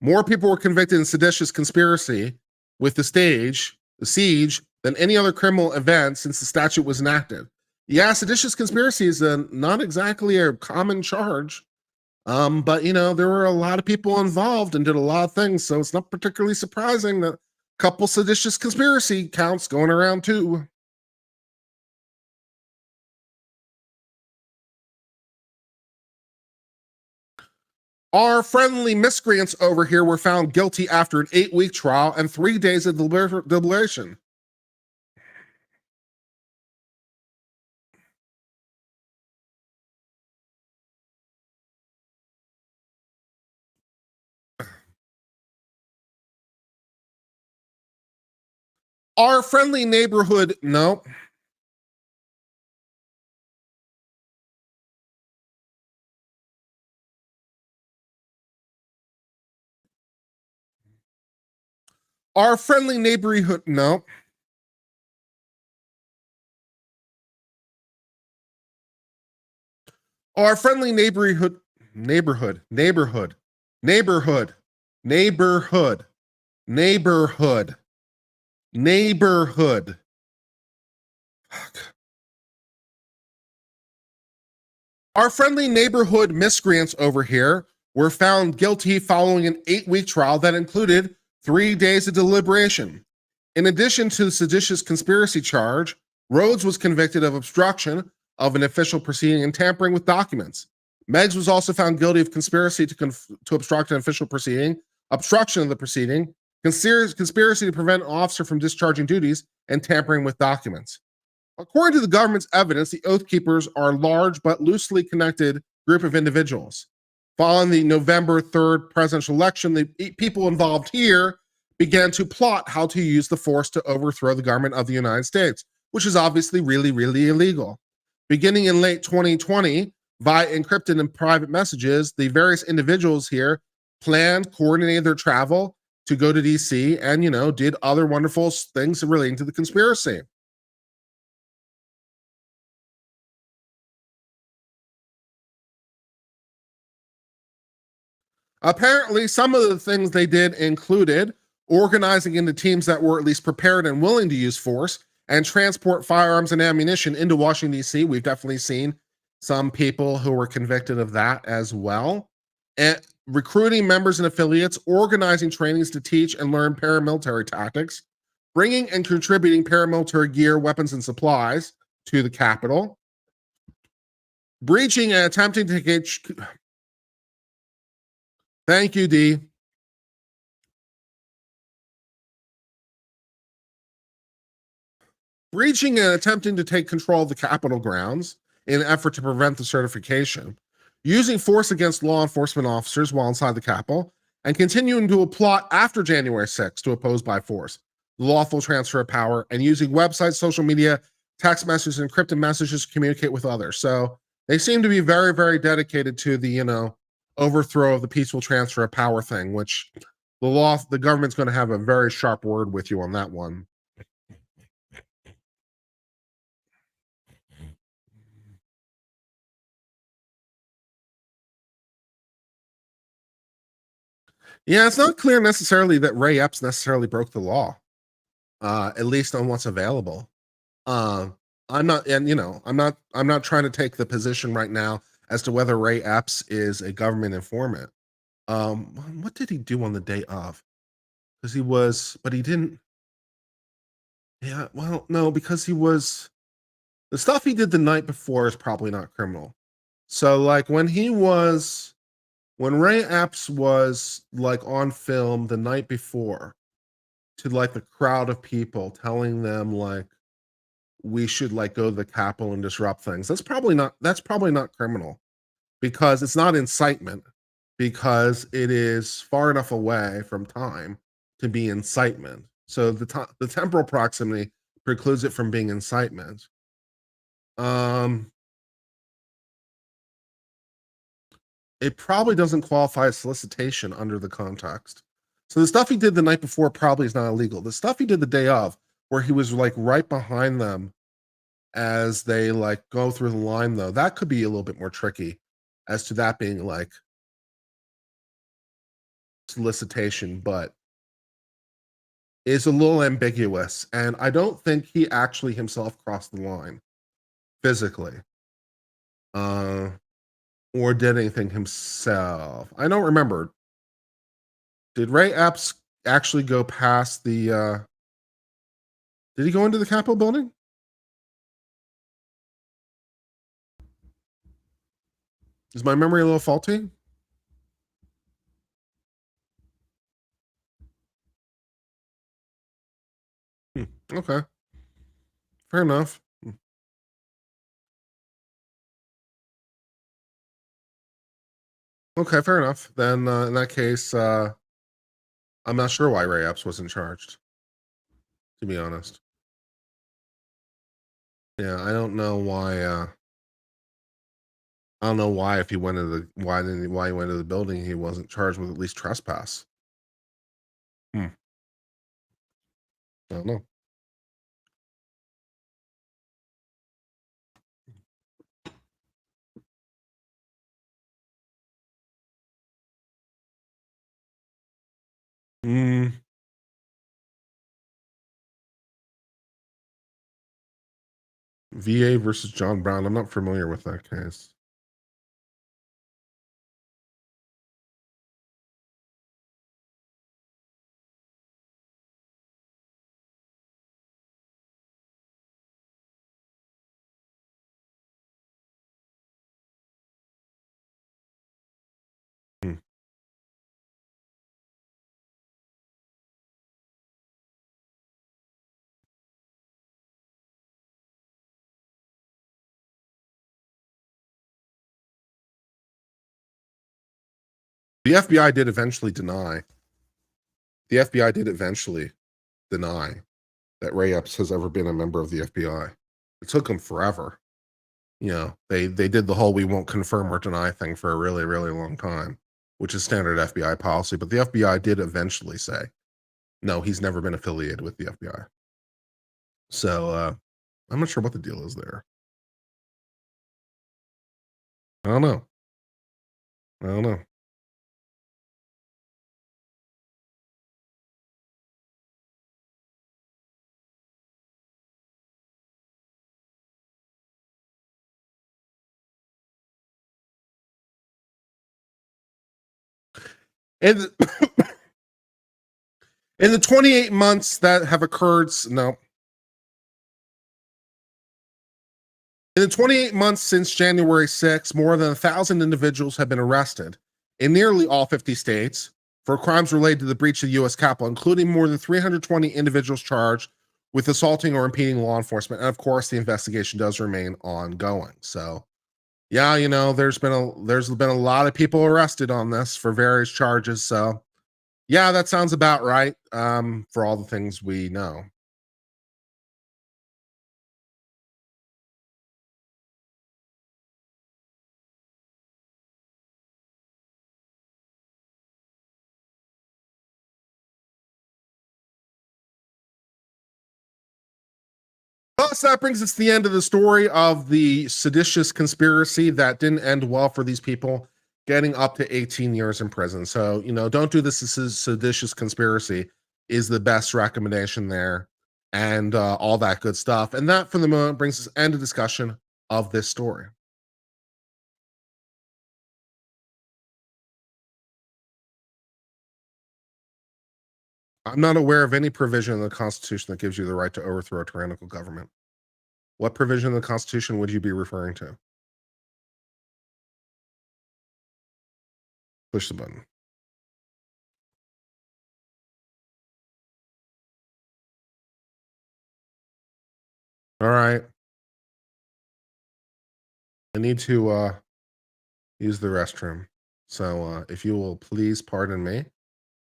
More people were convicted in seditious conspiracy with the siege, than any other criminal event since the statute was enacted. Yeah, seditious conspiracy is not exactly a common charge, but there were a lot of people involved and did a lot of things, so it's not particularly surprising that a couple seditious conspiracy counts going around too. Our friendly miscreants over here were found guilty after an 8-week trial and 3 days of deliberation. Our friendly neighborhood, no. Our friendly neighborhood, no. Our friendly neighborhood, neighborhood, neighborhood, neighborhood, neighborhood. Our friendly neighborhood miscreants over here were found guilty following an 8-week trial that included 3 days of deliberation. In addition to the seditious conspiracy charge, Rhodes was convicted of obstruction of an official proceeding and tampering with documents. Meggs was also found guilty of conspiracy to obstruct an official proceeding, obstruction of the proceeding, conspiracy to prevent an officer from discharging duties, and tampering with documents. According to the government's evidence, the Oath Keepers are a large but loosely connected group of individuals. Following the November 3rd presidential election, the people involved here began to plot how to use the force to overthrow the government of the United States, which is obviously really, really illegal. Beginning in late 2020, via encrypted and private messages, the various individuals here planned, coordinated their travel to go to DC and, did other wonderful things relating to the conspiracy. Apparently, some of the things they did included organizing into teams that were at least prepared and willing to use force and transport firearms and ammunition into Washington, D.C. We've definitely seen some people who were convicted of that as well. And recruiting members and affiliates, organizing trainings to teach and learn paramilitary tactics, bringing and contributing paramilitary gear, weapons, and supplies to the Capitol, breaching and attempting to get. Thank you, D. Breaching and attempting to take control of the Capitol grounds in an effort to prevent the certification, using force against law enforcement officers while inside the Capitol, and continuing to plot after January 6th to oppose by force, the lawful transfer of power, and using websites, social media, text messages, and encrypted messages to communicate with others. So they seem to be very, very dedicated to the, overthrow of the peaceful transfer of power thing, which the government's going to have a very sharp word with you on that one. Yeah, it's not clear necessarily that Ray Epps necessarily broke the law, at least on what's available. I'm not, and I'm not trying to take the position right now as to whether Ray Epps is a government informant. What did he do on the day of? Because but he didn't. Yeah, well, no, because the stuff he did the night before is probably not criminal. So, like, when Ray Epps was like on film the night before to like the crowd of people telling them like we should like go to the Capitol and disrupt things, that's probably not criminal because it's not incitement, because it is far enough away from time to be incitement. So the temporal proximity precludes it from being incitement. It probably doesn't qualify as solicitation under the context. So the stuff he did the night before probably is not illegal. The stuff he did the day of, where he was like right behind them as they like go through the line, though, that could be a little bit more tricky as to that being like solicitation, but is a little ambiguous. And I don't think he actually himself crossed the line physically. Or did anything himself. I don't remember. Did Ray Epps actually go past the did he go into the Capitol building? Is my memory a little faulty? Okay. Fair enough. Okay, fair enough. Then in that case, I'm not sure why Ray Epps wasn't charged. to be honest. Yeah, I don't know why. I don't know why if he went into the why he went to the building, he wasn't charged with at least trespass. Hmm. I don't know. Mm, VA versus John Brown. I'm not familiar with that case. Hmm. The FBI did eventually deny. The FBI did eventually deny that Ray Epps has ever been a member of the FBI. It took them forever. They did the whole "we won't confirm or deny" thing for a really, really long time, which is standard FBI policy. But the FBI did eventually say, no, he's never been affiliated with the FBI. So I'm not sure what the deal is there. I don't know. I don't know. And in the 28 months that have occurred, no, in the 28 months since January 6th, more than 1,000 individuals have been arrested in nearly all 50 states for crimes related to the breach of the U.S. Capitol, including more than 320 individuals charged with assaulting or impeding law enforcement. And of course, the investigation does remain ongoing. So, yeah, there's been a lot of people arrested on this for various charges. So, yeah, that sounds about right. For all the things we know. Thus, that brings us to the end of the story of the seditious conspiracy that didn't end well for these people, getting up to 18 years in prison. So, don't do this. This is seditious conspiracy is the best recommendation there, and all that good stuff. And that, for the moment, brings us end of discussion of this story. I'm not aware of any provision in the Constitution that gives you the right to overthrow a tyrannical government. What provision of the Constitution would you be referring to? Push the button. All right. I need to use the restroom. So if you will please pardon me,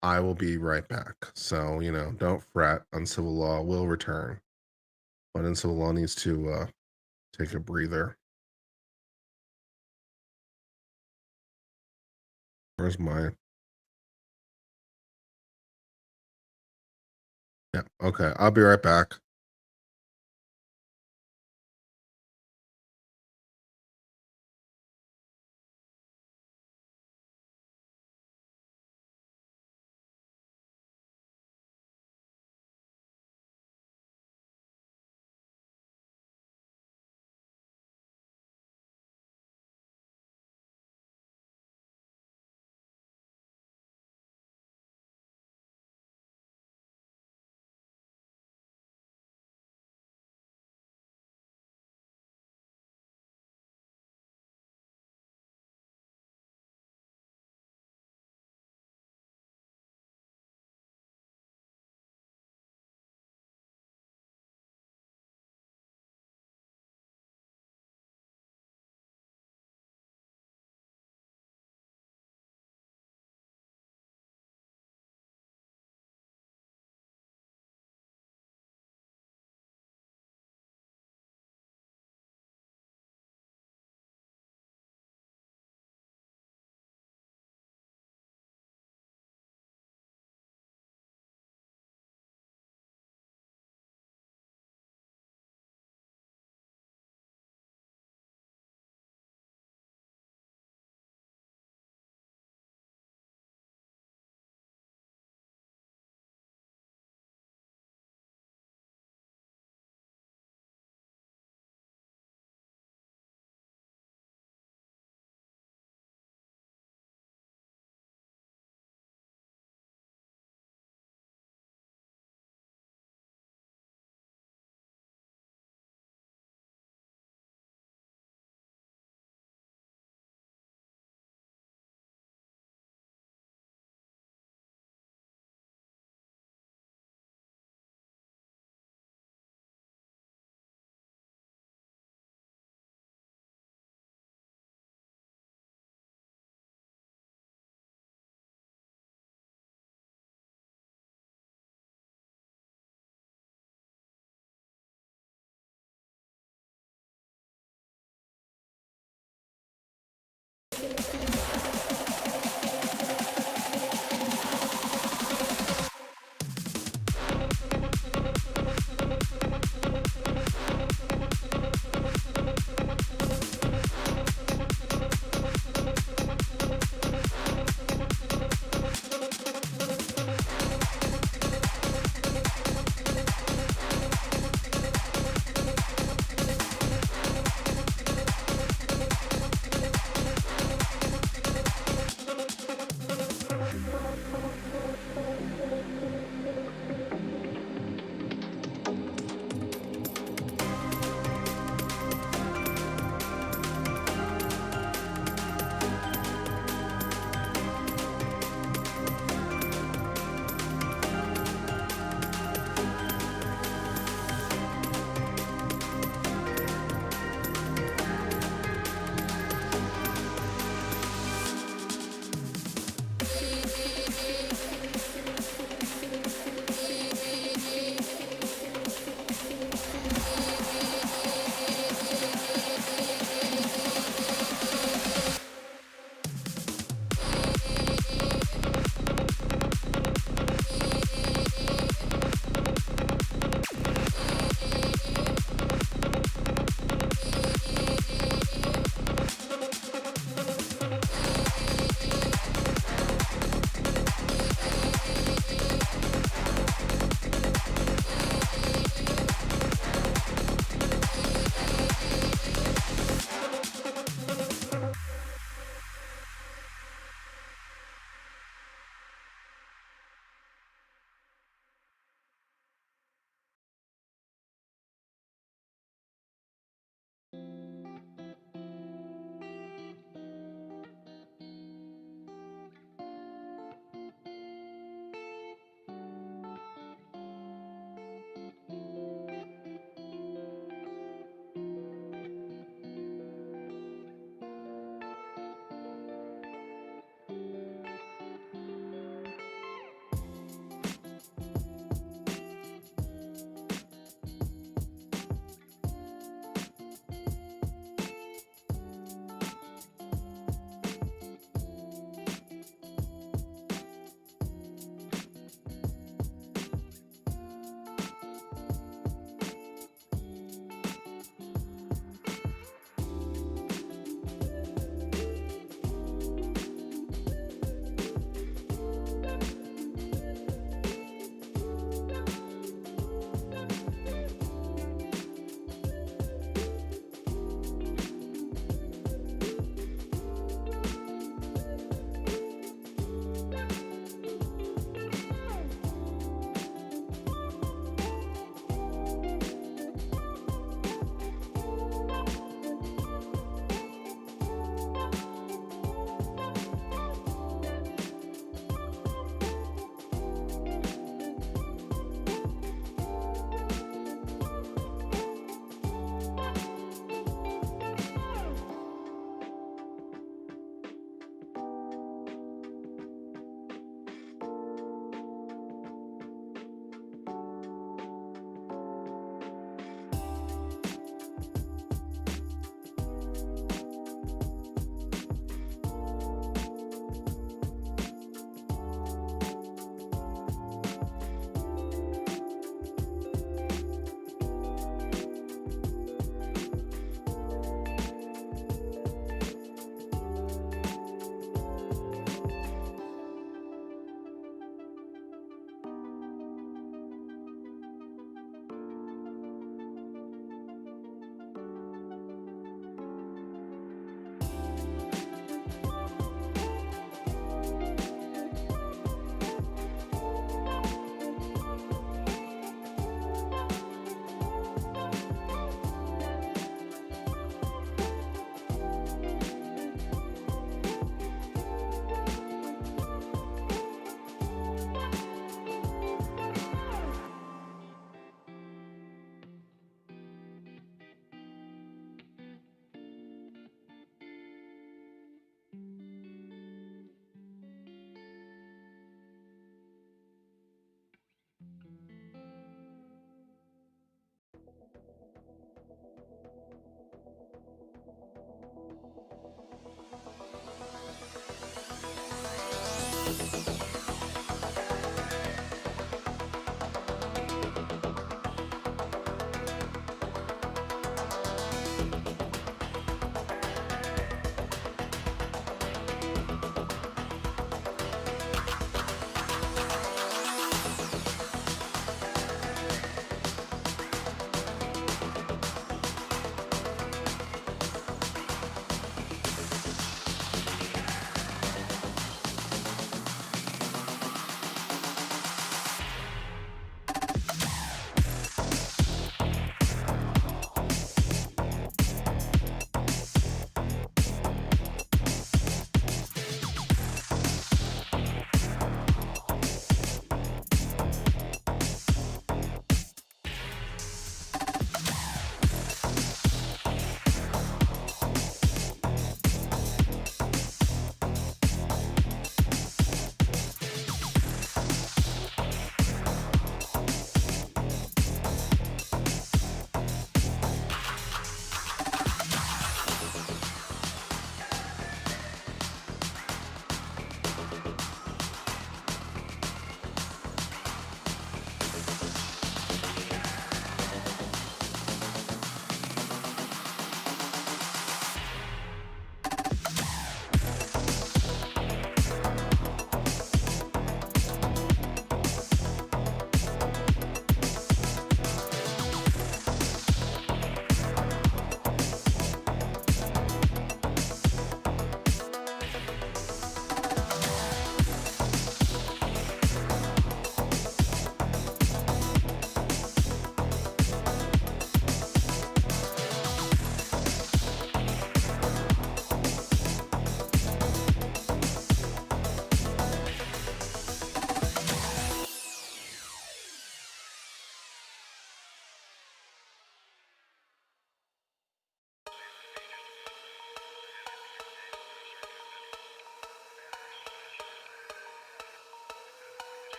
I will be right back. So, don't fret. Uncivil Law will return. But Uncivil Law needs to take a breather. Where's my. Yeah, okay. I'll be right back.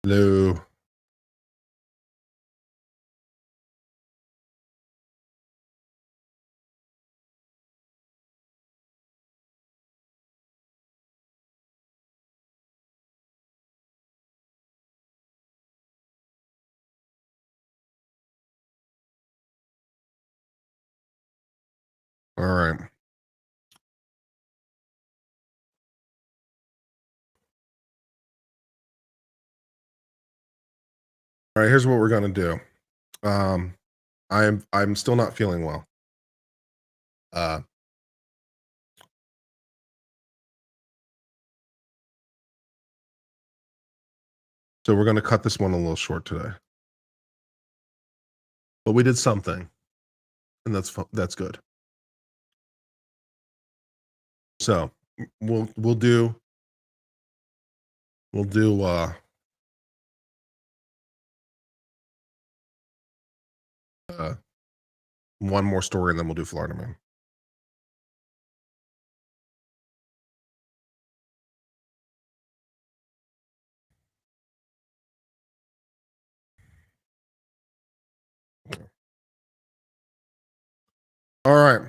Hello. All right. All right, here's what we're gonna do. I'm still not feeling well. Uh, so we're gonna cut this one a little short today. But we did something, and that's good. So we'll do uh one more story, and then we'll do Florida Man. All right.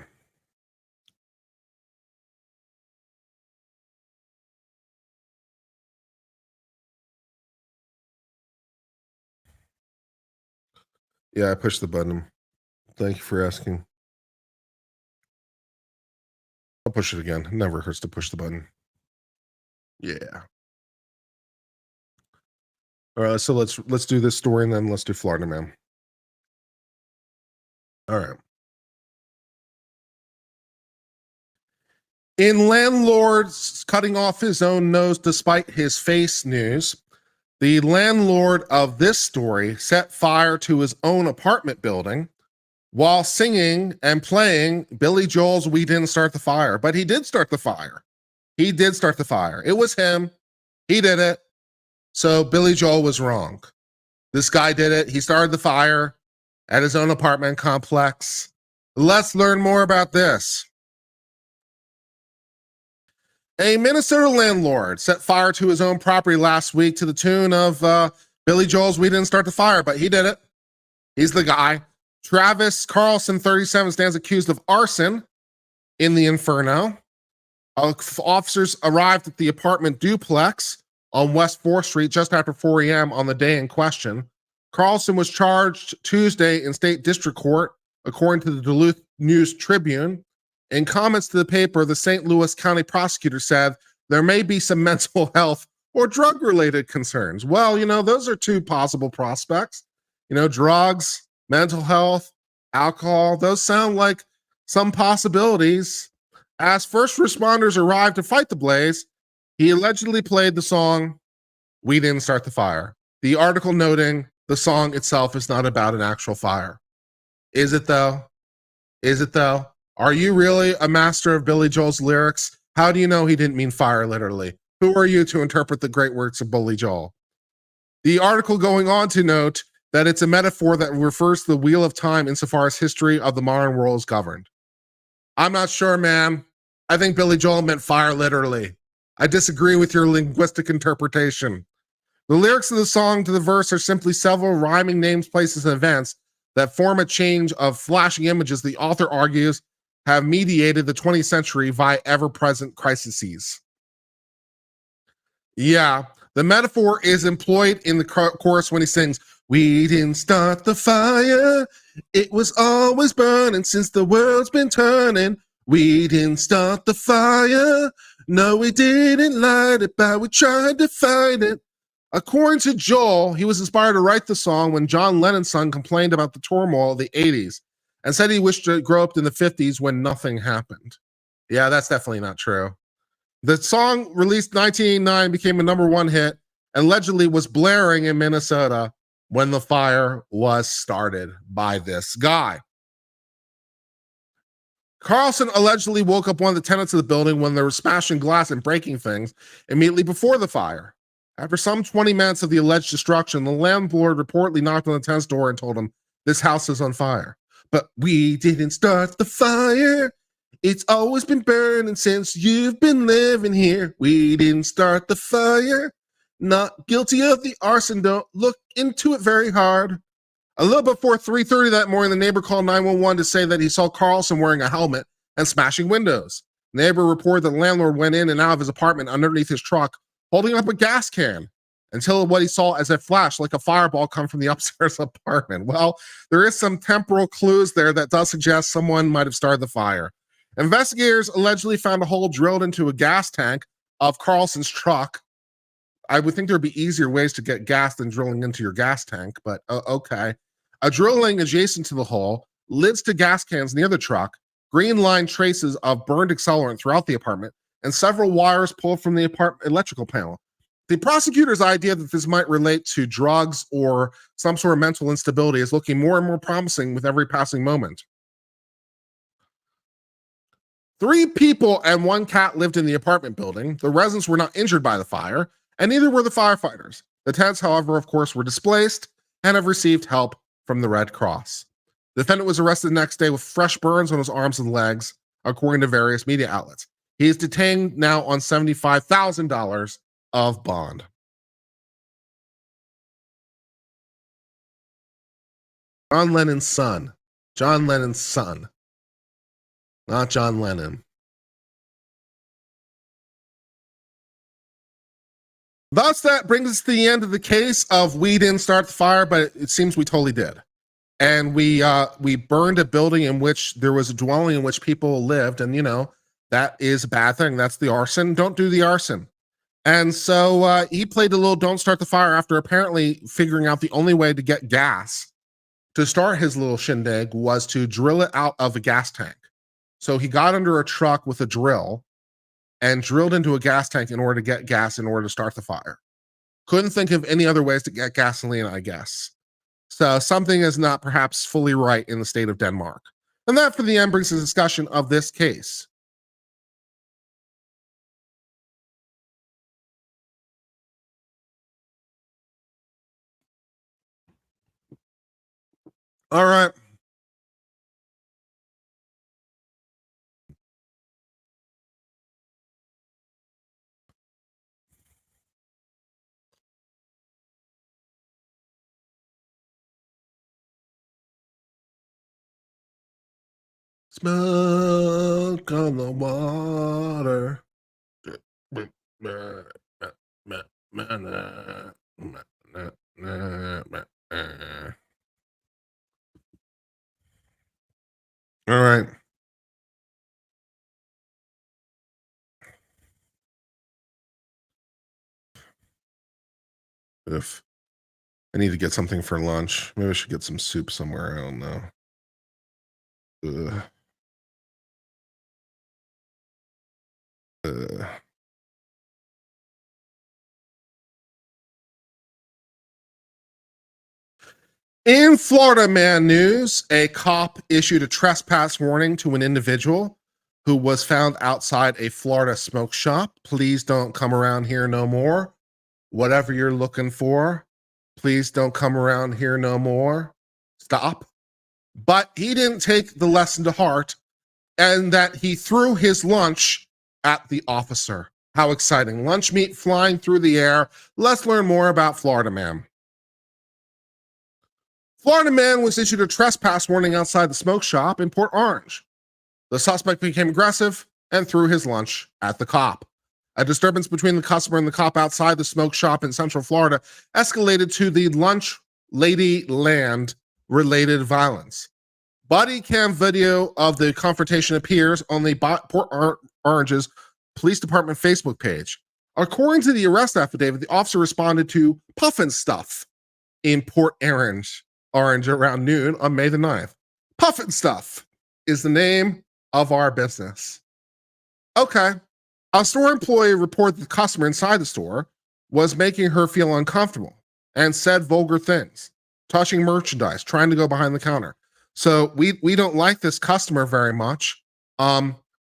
Yeah, I pushed the button. Thank you for asking. I'll push it again. It never hurts to push the button. Yeah. All right, so let's do this story, and then let's do Florida Man. All right. In landlord's cutting off his own nose despite his face news, the landlord of this story set fire to his own apartment building while singing and playing Billy Joel's We Didn't Start the Fire. But he did start the fire. He did start the fire. It was him. He did it. So Billy Joel was wrong. This guy did it. He started the fire at his own apartment complex. Let's learn more about this. A Minnesota landlord set fire to his own property last week to the tune of Billy Joel's We Didn't Start the Fire, but he did it. He's the guy. Travis Carlson, 37, stands accused of arson in the Inferno. Officers arrived at the apartment duplex on West 4th Street just after 4 a.m. on the day in question. Carlson was charged Tuesday in state district court, according to the Duluth News Tribune. In comments to the paper, the St. Louis County prosecutor said there may be some mental health or drug-related concerns. Well, those are two possible prospects. Drugs, mental health, alcohol, those sound like some possibilities. As first responders arrived to fight the blaze, he allegedly played the song We Didn't Start the Fire. The article noting the song itself is not about an actual fire. Is it though? Is it though? Are you really a master of Billy Joel's lyrics? How do you know he didn't mean fire literally? Who are you to interpret the great works of Billy Joel? The article going on to note that it's a metaphor that refers to the wheel of time insofar as history of the modern world is governed. I'm not sure, man. I think Billy Joel meant fire literally. I disagree with your linguistic interpretation. The lyrics of the song to the verse are simply several rhyming names, places, and events that form a change of flashing images the author argues have mediated the 20th century via ever-present crises. Yeah, the metaphor is employed in the chorus when he sings, "We didn't start the fire, it was always burning since the world's been turning. We didn't start the fire, no we didn't light it, but we tried to fight it." According to Joel, he was inspired to write the song when John Lennon's son complained about the turmoil of the 80s and said he wished to grow up in the 50s when nothing happened. Yeah, that's definitely not true. The song, released 1989, became a #1 hit and allegedly was blaring in Minnesota when the fire was started by this guy. Carlson allegedly woke up one of the tenants of the building when they were smashing glass and breaking things immediately before the fire. After some 20 minutes of the alleged destruction, the landlord reportedly knocked on the tenant's door and told him, "This house is on fire." But we didn't start the fire. It's always been burning since you've been living here. We didn't start the fire. Not guilty of the arson. Don't look into it very hard. A little before 3:30 that morning, the neighbor called 911 to say that he saw Carlson wearing a helmet and smashing windows. The neighbor reported that the landlord went in and out of his apartment underneath his truck, holding up a gas can, until what he saw as a flash, like a fireball, come from the upstairs apartment. Well, there is some temporal clues there that does suggest someone might have started the fire. Investigators allegedly found a hole drilled into a gas tank of Carlson's truck. I would think there'd be easier ways to get gas than drilling into your gas tank, but okay. A drilling adjacent to the hole, lids to gas cans near the truck, green line traces of burned accelerant throughout the apartment, and several wires pulled from the apartment electrical panel. The prosecutor's idea that this might relate to drugs or some sort of mental instability is looking more and more promising with every passing moment. 3 people and 1 cat lived in the apartment building. The residents were not injured by the fire, and neither were the firefighters. The tenants, however, of course, were displaced and have received help from the Red Cross. The defendant was arrested the next day with fresh burns on his arms and legs, according to various media outlets. He is detained now on $75,000 of bond. John Lennon's son. John Lennon's son. Not John Lennon. Thus, that brings us to the end of the case of we didn't start the fire, but it seems we totally did. And we burned a building in which there was a dwelling in which people lived, and that is a bad thing. That's the arson. Don't do the arson. And so he played a little don't start the fire after apparently figuring out the only way to get gas to start his little shindig was to drill it out of a gas tank. So he got under a truck with a drill and drilled into a gas tank in order to get gas in order to start the fire. Couldn't think of any other ways to get gasoline, I guess. So something is not perhaps fully right in the state of Denmark. And that, for the end, brings the discussion of this case. All right. Smoke on the water. All right. If I need to get something for lunch, maybe I should get some soup somewhere. I don't know. In Florida man news, a cop issued a trespass warning to an individual who was found outside a Florida smoke shop. Please don't come around here no more. Whatever you're looking for, please don't come around here no more. Stop. But he didn't take the lesson to heart, and that he threw his lunch at the officer. How exciting. Lunch meat flying through the air. Let's learn more about Florida man. Florida man was issued a trespass warning outside the smoke shop in Port Orange. The suspect became aggressive and threw his lunch at the cop. A disturbance between the customer and the cop outside the smoke shop in Central Florida escalated to the lunch lady land related violence. Body cam video of the confrontation appears on the Port Orange's police department Facebook page. According to the arrest affidavit, the officer responded to puffin' stuff in Port Orange around noon on May the 9th. Puffin' stuff is the name of our business. Okay. A store employee reported the customer inside the store was making her feel uncomfortable and said vulgar things, touching merchandise, trying to go behind the counter. So we don't like this customer very much.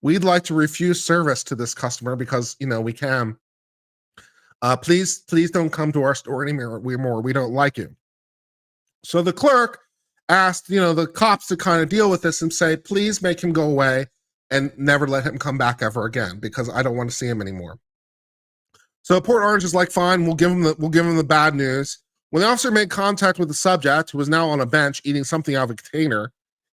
We'd like to refuse service to this customer because we can. Please don't come to our store anymore. We don't like you. So the clerk asked, the cops to kind of deal with this and say, please make him go away and never let him come back ever again because I don't want to see him anymore. So Port Orange is like, fine, we'll give him the bad news. When the officer made contact with the subject, who was now on a bench eating something out of a container,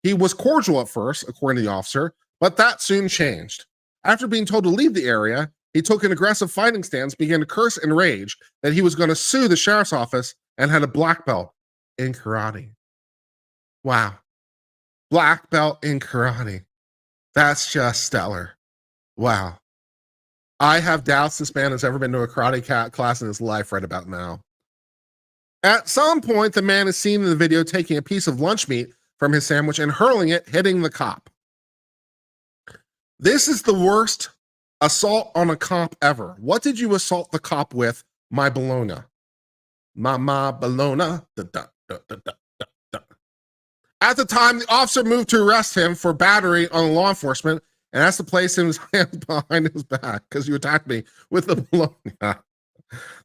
he was cordial at first, according to the officer, but that soon changed. After being told to leave the area, he took an aggressive fighting stance, began to curse and rage that he was going to sue the sheriff's office, and had a black belt in karate. Wow. Black belt in karate. That's just stellar. Wow. I have doubts this man has ever been to a karate class in his life right about now. At some point, the man is seen in the video taking a piece of lunch meat from his sandwich and hurling it, hitting the cop. This is the worst assault on a cop ever. What did you assault the cop with, my Bologna? Mama Bologna. At the time, the officer moved to arrest him for battery on law enforcement and asked to place his hands behind his back because you attacked me with the Bologna.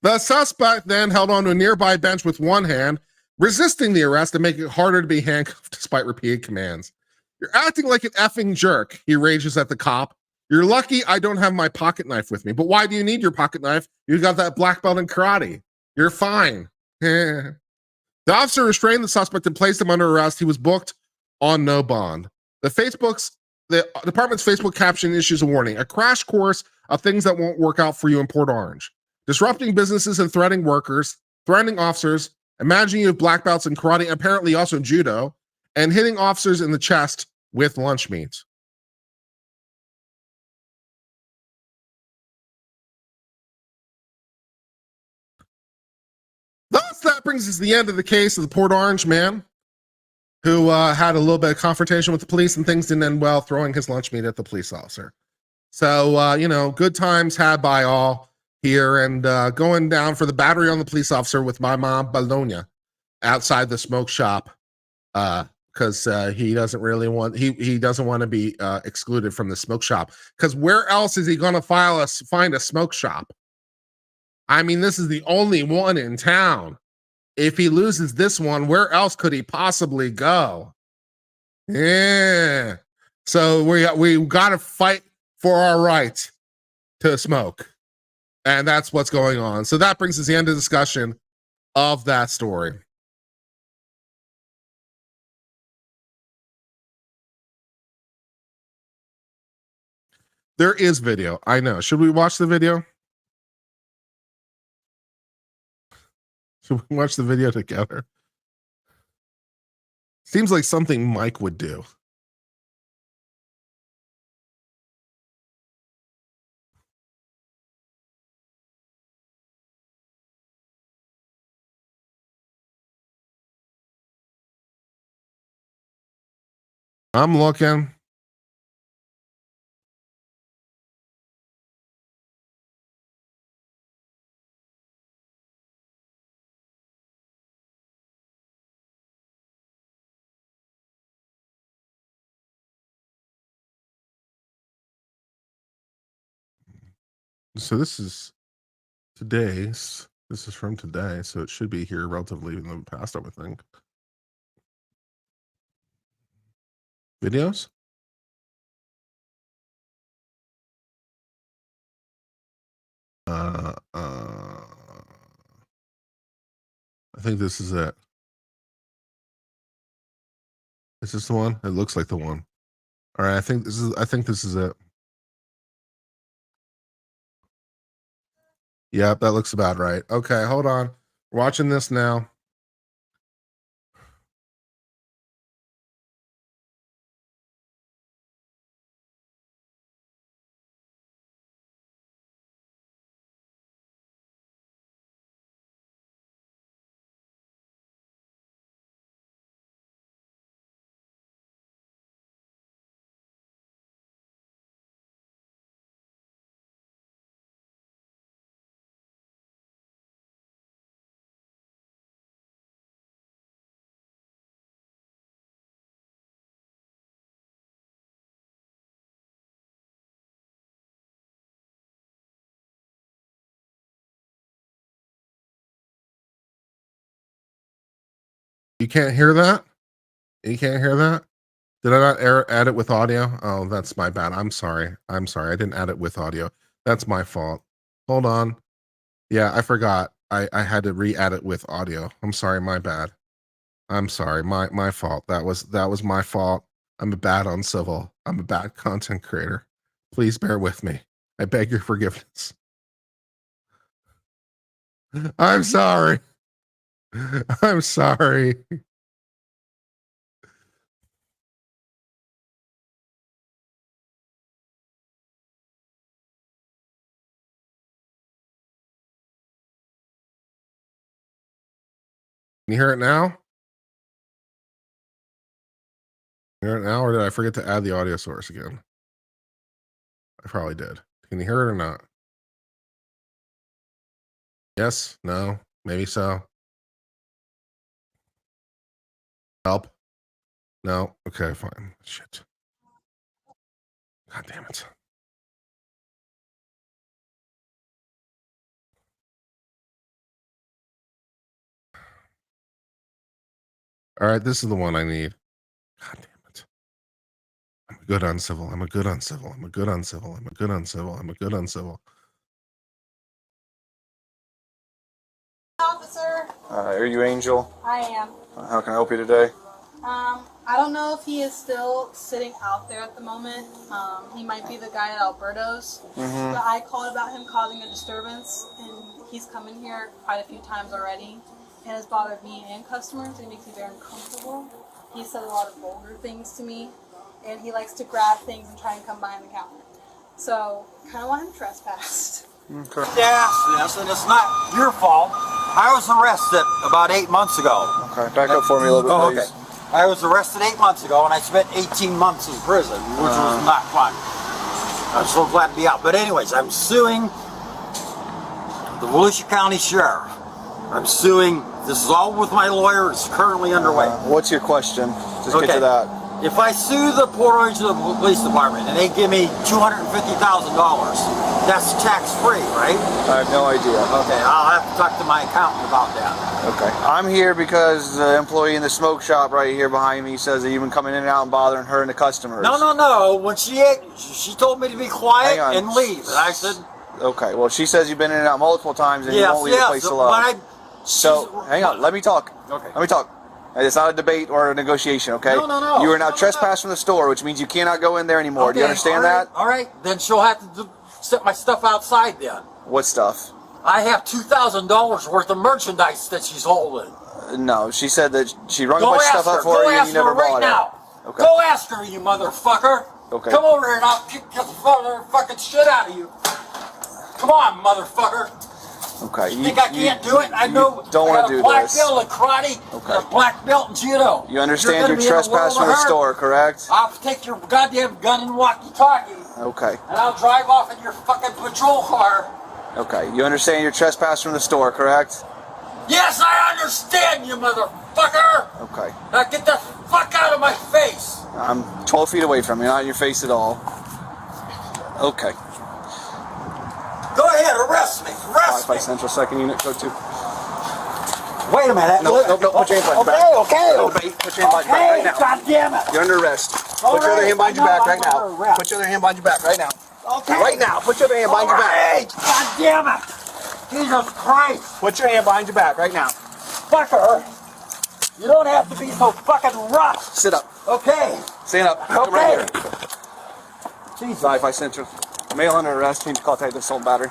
The suspect then held onto a nearby bench with one hand, resisting the arrest and making it harder to be handcuffed despite repeated commands. You're acting like an effing jerk, he rages at the cop. You're lucky I don't have my pocket knife with me. But why do you need your pocket knife? You got that black belt in karate. You're fine. The officer restrained the suspect and placed him under arrest. He was booked on no bond. The department's Facebook caption issues a warning: a crash course of things that won't work out for you in Port Orange. Disrupting businesses and threatening workers, threatening officers, imagining you have black belts in karate, apparently also judo, and hitting officers in the chest with lunch meat. Thus, that brings us to the end of the case of the Port Orange man who had a little bit of confrontation with the police, and things didn't end well, throwing his lunch meat at the police officer. So, good times had by all here, and going down for the battery on the police officer with my mom Bologna outside the smoke shop, because he doesn't really want he doesn't want to be excluded from the smoke shop, because where else is he going to find a smoke shop? I mean, this is the only one in town. If he loses this one, where else could he possibly go? Yeah. So we got to fight for our right to smoke. And that's what's going on. So that brings us to the end of the discussion of that story. There is video. I know. Should we watch the video? Should we watch the video together? Seems like something Mike would do. I'm looking. So this is today's. This is from today, so it should be here relatively in the past, I would think. Videos? I think this is it. Is this the one? It looks like the one. All right, I think this is it. Yep, that looks about right. Okay, hold on. We're watching this now. You can't hear that? You can't hear that? Did I not add it with audio? Oh, that's my bad. I'm sorry. I didn't add it with audio. That's my fault. Hold on. Yeah, I forgot. I had to re-edit with audio. I'm sorry, my bad. I'm sorry, my fault. That was my fault. I'm a bad uncivil. I'm a bad content creator. Please bear with me. I beg your forgiveness. I'm sorry. I'm sorry. Can you hear it now? Hear it now, or did I forget to add the audio source again? I probably did. Can you hear it or not? Yes? No? Maybe so? Help? No? Okay, fine. Shit. God damn it. All right, this is the one I need. God damn it. I'm a good uncivil. I'm a good uncivil. I'm a good uncivil. I'm a good uncivil. I'm a good uncivil. Officer. Are you Angel? I am. How can I help you today? I don't know if he is still sitting out there at the moment. He might be the guy at Alberto's. Mm-hmm. But I called about him causing a disturbance, and he's come in here quite a few times already, and has bothered me and customers. It makes me very uncomfortable. He said a lot of vulgar things to me, and he likes to grab things and try and come behind the counter. So, kind of want him trespassed. Okay. Yes, and it's not your fault. I was arrested about 8 months ago. Okay, back up for me a little bit, please. Okay. I was arrested 8 months ago, and I spent 18 months in prison, which was not fun. I'm so glad to be out. But anyways, I'm suing the Volusia County Sheriff. I'm suing. This is all with my lawyer. It's currently underway. What's your question? Just get to that. If I sue the Port Regional Police Department and they give me $250,000, that's tax-free, right? I have no idea. Okay, I'll have to talk to my accountant about that. Okay. I'm here because the employee in the smoke shop right here behind me says that you've been coming in and out and bothering her and the customers. No. When she told me to be quiet and leave, and I said... Okay, well, she says you've been in and out multiple times and you won't leave the place alone. So, hang on, let me talk. Okay. Let me talk. It's not a debate or a negotiation, okay? No. You are now trespassed from the store, which means you cannot go in there anymore. Okay, do you understand that? All right, then she'll have to set my stuff outside then. What stuff? I have $2,000 worth of merchandise that she's holding. No, she said that she rung a bunch of stuff up for you and you never bought it. Okay. Go ask her, you motherfucker. Okay. Come over here and I'll kick the fucking shit out of you. Come on, motherfucker. Okay. You think I can't do it? I know. Don't want to do this. Black belt in karate, and a black belt in judo. You understand you're trespassing from the store, correct? I'll take your goddamn gun and walkie-talkie. Okay. And I'll drive off in your fucking patrol car. Okay. You understand you're trespassing from the store, correct? Yes, I understand, you motherfucker. Okay. Now get the fuck out of my face. I'm 12 feet away from you, not in your face at all. Okay. Go ahead, arrest me. Arrest me. 5 Central, 2nd Unit, Code 2. Wait a minute. No, put your hand behind your back. Okay. Put your hand behind your back right now. God damn it. You're under arrest. Put your other hand behind your back right now. Put your other hand behind your back right now. Okay. Right now. Put your other hand behind your back. God damn it. Jesus Christ. Put your hand behind your back right now. Fucker. You don't have to be so fucking rough. Sit up. Okay. Stand up. Okay. Come right here. Jesus. 5 Central. Male under arrest. Change of call type assault battery.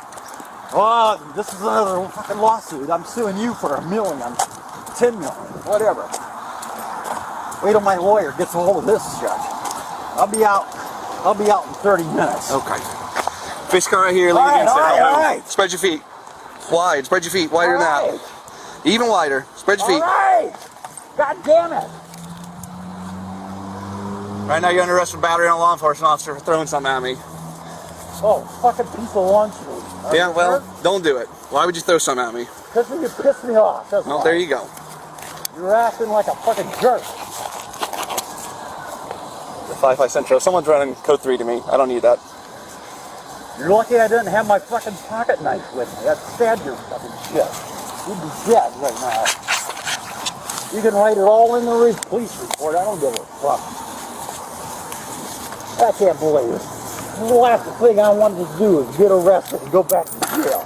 Oh, this is another fucking lawsuit. I'm suing you for $1 million, $10 million, whatever. Wait till my lawyer gets a hold of this judge. I'll be out in 30 minutes. Okay. Face car right here. Lean against it. All right. Spread your feet. Wide. Spread your feet. Wider than that. Even wider. Spread your feet. All right. God damn it. Right now you're under arrest for battery on a law enforcement officer for throwing something at me. Oh, fucking piece of lunch meat. Yeah, well, don't do it. Why would you throw something at me? Because you pissed me off. That's No, why. there you go. You're acting like a fucking jerk. 5 Central. Someone's running code 3 to me. I don't need that. You're lucky I didn't have my fucking pocket knife with me. That stabbed your fucking shit. You'd be dead right now. You can write it all in the police report. I don't give a fuck. I can't believe it. The last thing I wanted to do is get arrested and go back to jail.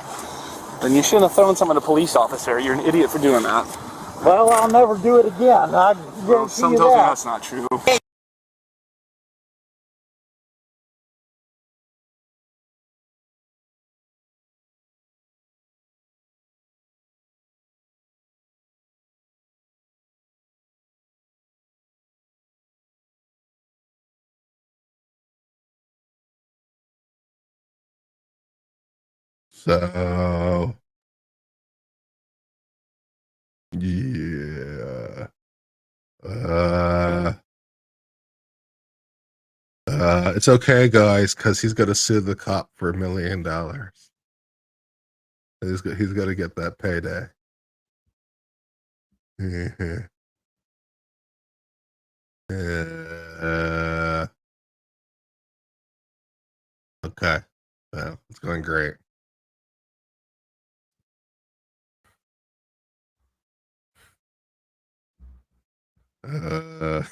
Then you shouldn't have thrown some at a police officer. You're an idiot for doing that. Well, I'll never do it again. I guarantee Well, some you tells me that. that's not true. So, yeah. It's okay, guys, because he's going to sue the cop for $1 million. He's got to get that payday. Okay. Well, it's going great. Oh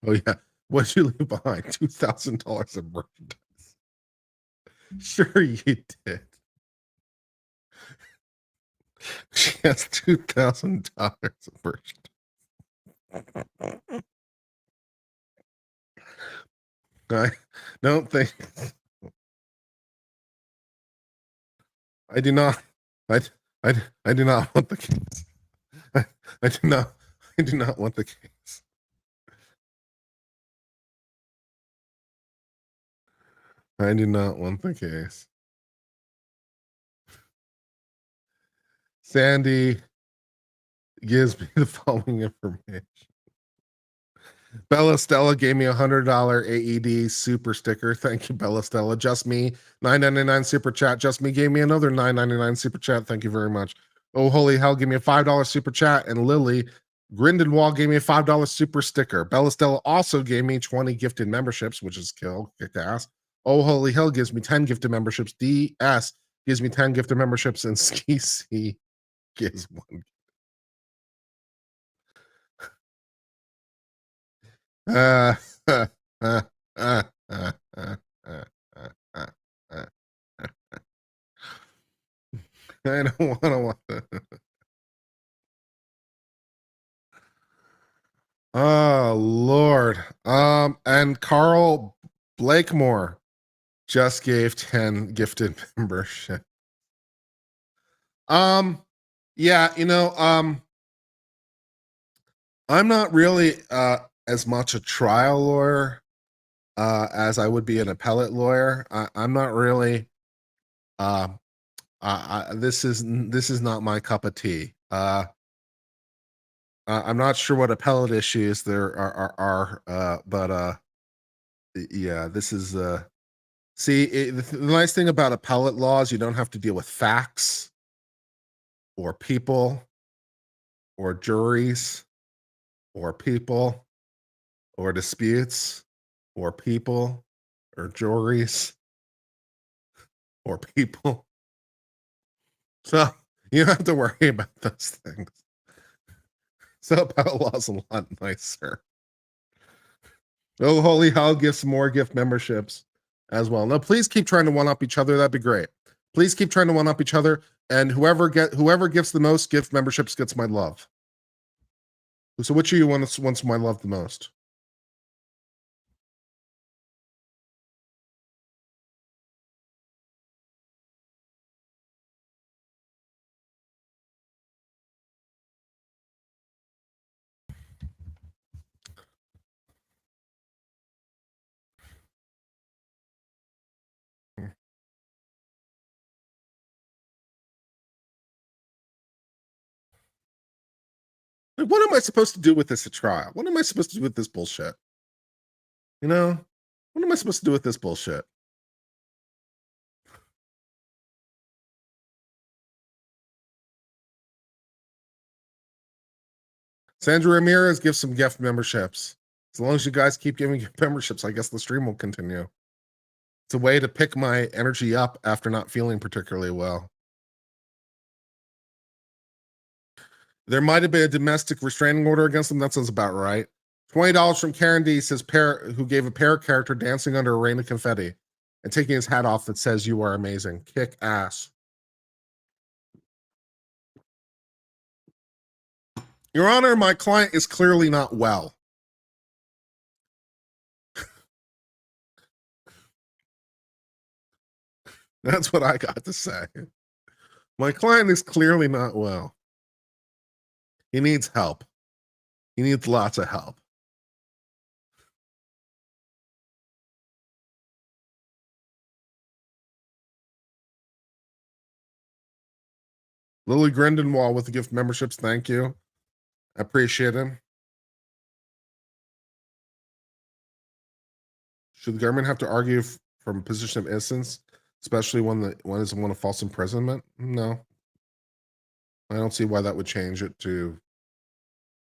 yeah. What'd you leave behind? $2,000 of merchandise. Sure you did. She has $2,000 of merchandise. I don't think I do not I do not want the case. I do not want the case. I do not want the case. Sandy gives me the following information. Bella Stella gave me $100 AED super sticker. Thank you, Bella Stella. Just me, $9.99 super chat. Just me gave me another $9.99 super chat. Thank you very much. Oh, holy hell, gave me a $5 super chat. And Lily Grindelwald gave me a $5 super sticker. Bella Stella also gave me 20 gifted memberships, which is kick ass. Oh, holy hell gives me 10 gifted memberships. DS gives me 10 gifted memberships. And Ski C gives one. I don't want to. Oh Lord. And Carl Blakemore just gave 10 gifted membership. Yeah, I'm not really as much a trial lawyer as I would be an appellate lawyer. I'm not really this is not my cup of tea. I'm not sure what appellate issues there are, but yeah, this is see the nice thing about appellate laws, you don't have to deal with facts or people or juries or people or disputes or people or juries or people. So you don't have to worry about those things. So appellate law's a lot nicer. Oh, holy hell, give some more gift memberships as well. No, please keep trying to one up each other. That'd be great. Please keep trying to one up each other. And whoever gives the most gift memberships gets my love. So which of you wants my love the most? Like, what am I supposed to do with this at trial? What am I supposed to do with this bullshit? What am I supposed to do with this bullshit? Sandra Ramirez gives some gift memberships. As long as you guys keep giving gift memberships, I guess the stream will continue. It's a way to pick my energy up after not feeling particularly well. There might have been a domestic restraining order against them. That sounds about right. $20 from Karen D says who gave a parrot character dancing under a rain of confetti and taking his hat off that says "You are amazing." Kick ass. Your Honor, my client is clearly not well. That's what I got to say. My client is clearly not well. He needs help. He needs lots of help. Lily Grindenwall with the gift memberships. Thank you. I appreciate him. Should the government have to argue from a position of innocence, especially when the one is one of false imprisonment? No. I don't see why that would change it to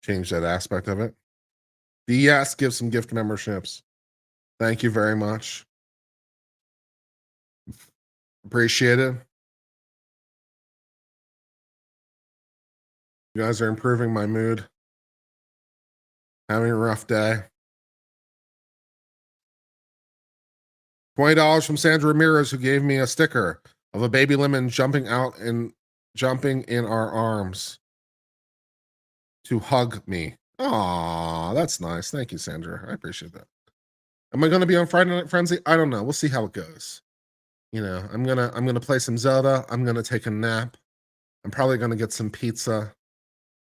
change that aspect of it. DS gives some gift memberships. Thank you very much. Appreciate it. You guys are improving my mood. Having a rough day. $20 from Sandra Ramirez, who gave me a sticker of a baby lemon jumping in our arms to hug me. Aw, that's nice. Thank you, Sandra. I appreciate that. Am I going to be on Friday Night Frenzy? I don't know. We'll see how it goes. You know, I'm gonna play some Zelda. I'm gonna take a nap. I'm probably gonna get some pizza.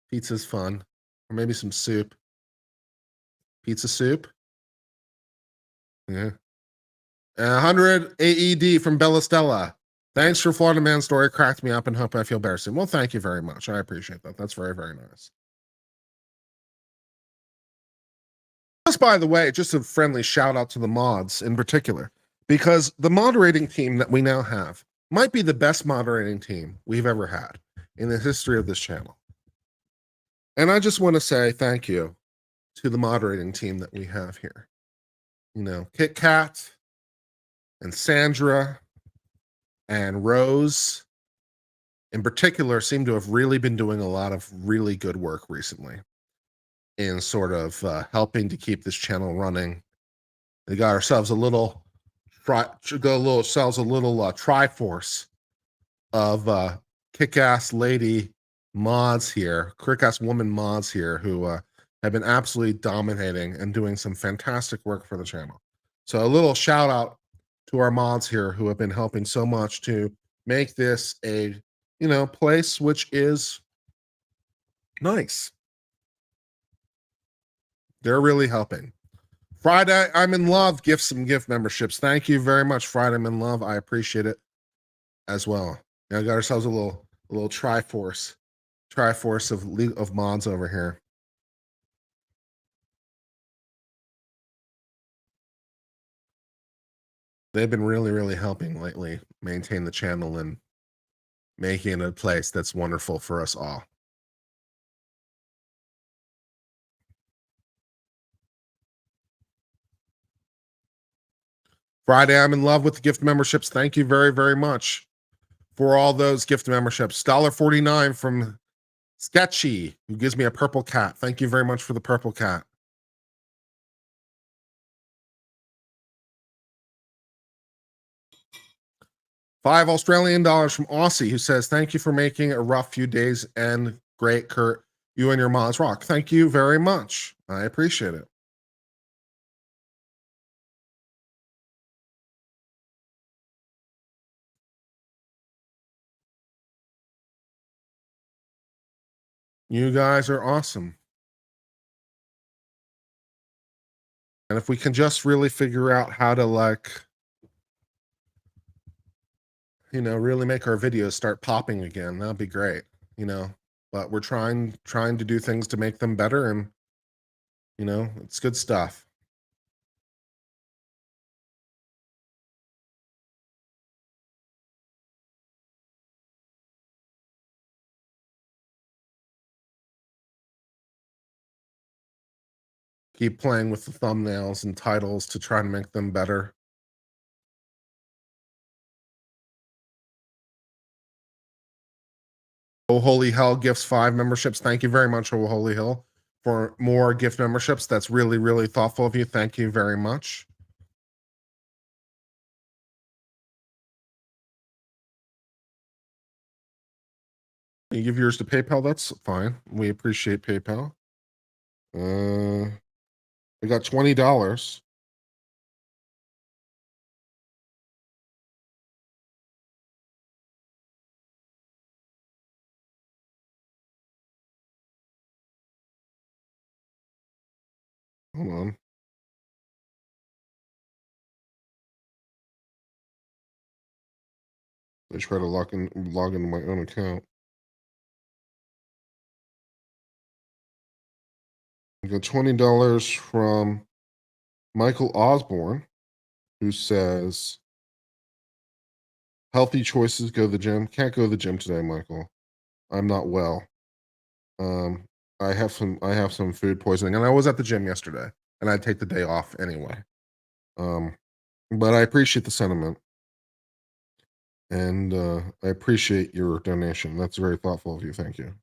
Pizza's fun, or maybe some soup. Pizza soup. Yeah. 100 AED from Bella Stella. Thanks for Florida Man story. Cracked me up and hope I feel better soon. Well, thank you very much. I appreciate that. That's very, very nice. Just by the way, just a friendly shout out to the mods in particular, because the moderating team that we now have might be the best moderating team we've ever had in the history of this channel. And I just want to say thank you to the moderating team that we have here. You know, Kit Kat and Sandra and Rose in particular seem to have really been doing a lot of really good work recently in sort of helping to keep this channel running. We got ourselves a little triforce of kick-ass lady mods here, kick-ass woman mods here who have been absolutely dominating and doing some fantastic work for the channel. So a little shout out to our mods here who have been helping so much to make this a, you know, place which is nice. They're really helping. Friday, I'm in love. Gifts and gift memberships. Thank you very much, Friday. I'm in love. I appreciate it as well. Now, got ourselves a little triforce of mods over here. They've been really, really helping lately maintain the channel and making it a place that's wonderful for us all. Friday, I'm in love with the gift memberships. Thank you very, very much for all those gift memberships. $1.49 from Sketchy, who gives me a purple cat. Thank you very much for the purple cat. $5 Australian from Aussie, who says, thank you for making a rough few days and great, Kurt. You and your mods rock. Thank you very much. I appreciate it. You guys are awesome. And if we can just really figure out how to, like, you know, really make our videos start popping again, that'd be great, you know. But we're trying to do things to make them better, and, you know, it's good stuff. Keep playing with the thumbnails and titles to try and make them better. Oh Holy Hell gifts 5 memberships. Thank you very much, Oh Holy Hell, for more gift memberships. That's really, really thoughtful of you. Thank you very much. You give yours to PayPal, that's fine. We appreciate PayPal. I got $20. Hold on. I try to log into my own account. I got $20 from Michael Osborne, who says, healthy choices, go to the gym. Can't go to the gym today, Michael. I'm not well. I have some food poisoning, and I was at the gym yesterday, and I'd take the day off anyway. But I appreciate the sentiment, and I appreciate your donation. That's very thoughtful of you. Thank you.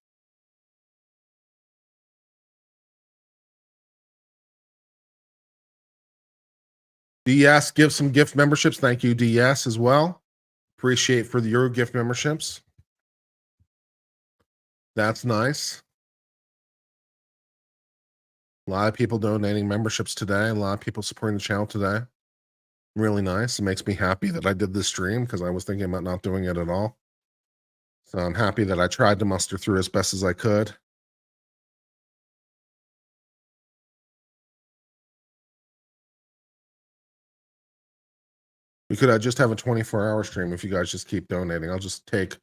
DS, give some gift memberships. Thank you, DS, as well. Appreciate for your gift memberships. That's nice. A lot of people donating memberships today. A lot of people supporting the channel today. Really nice. It makes me happy that I did this stream because I was thinking about not doing it at all. So I'm happy that I tried to muster through as best as I could. We could just have a 24-hour stream if you guys just keep donating. I'll just take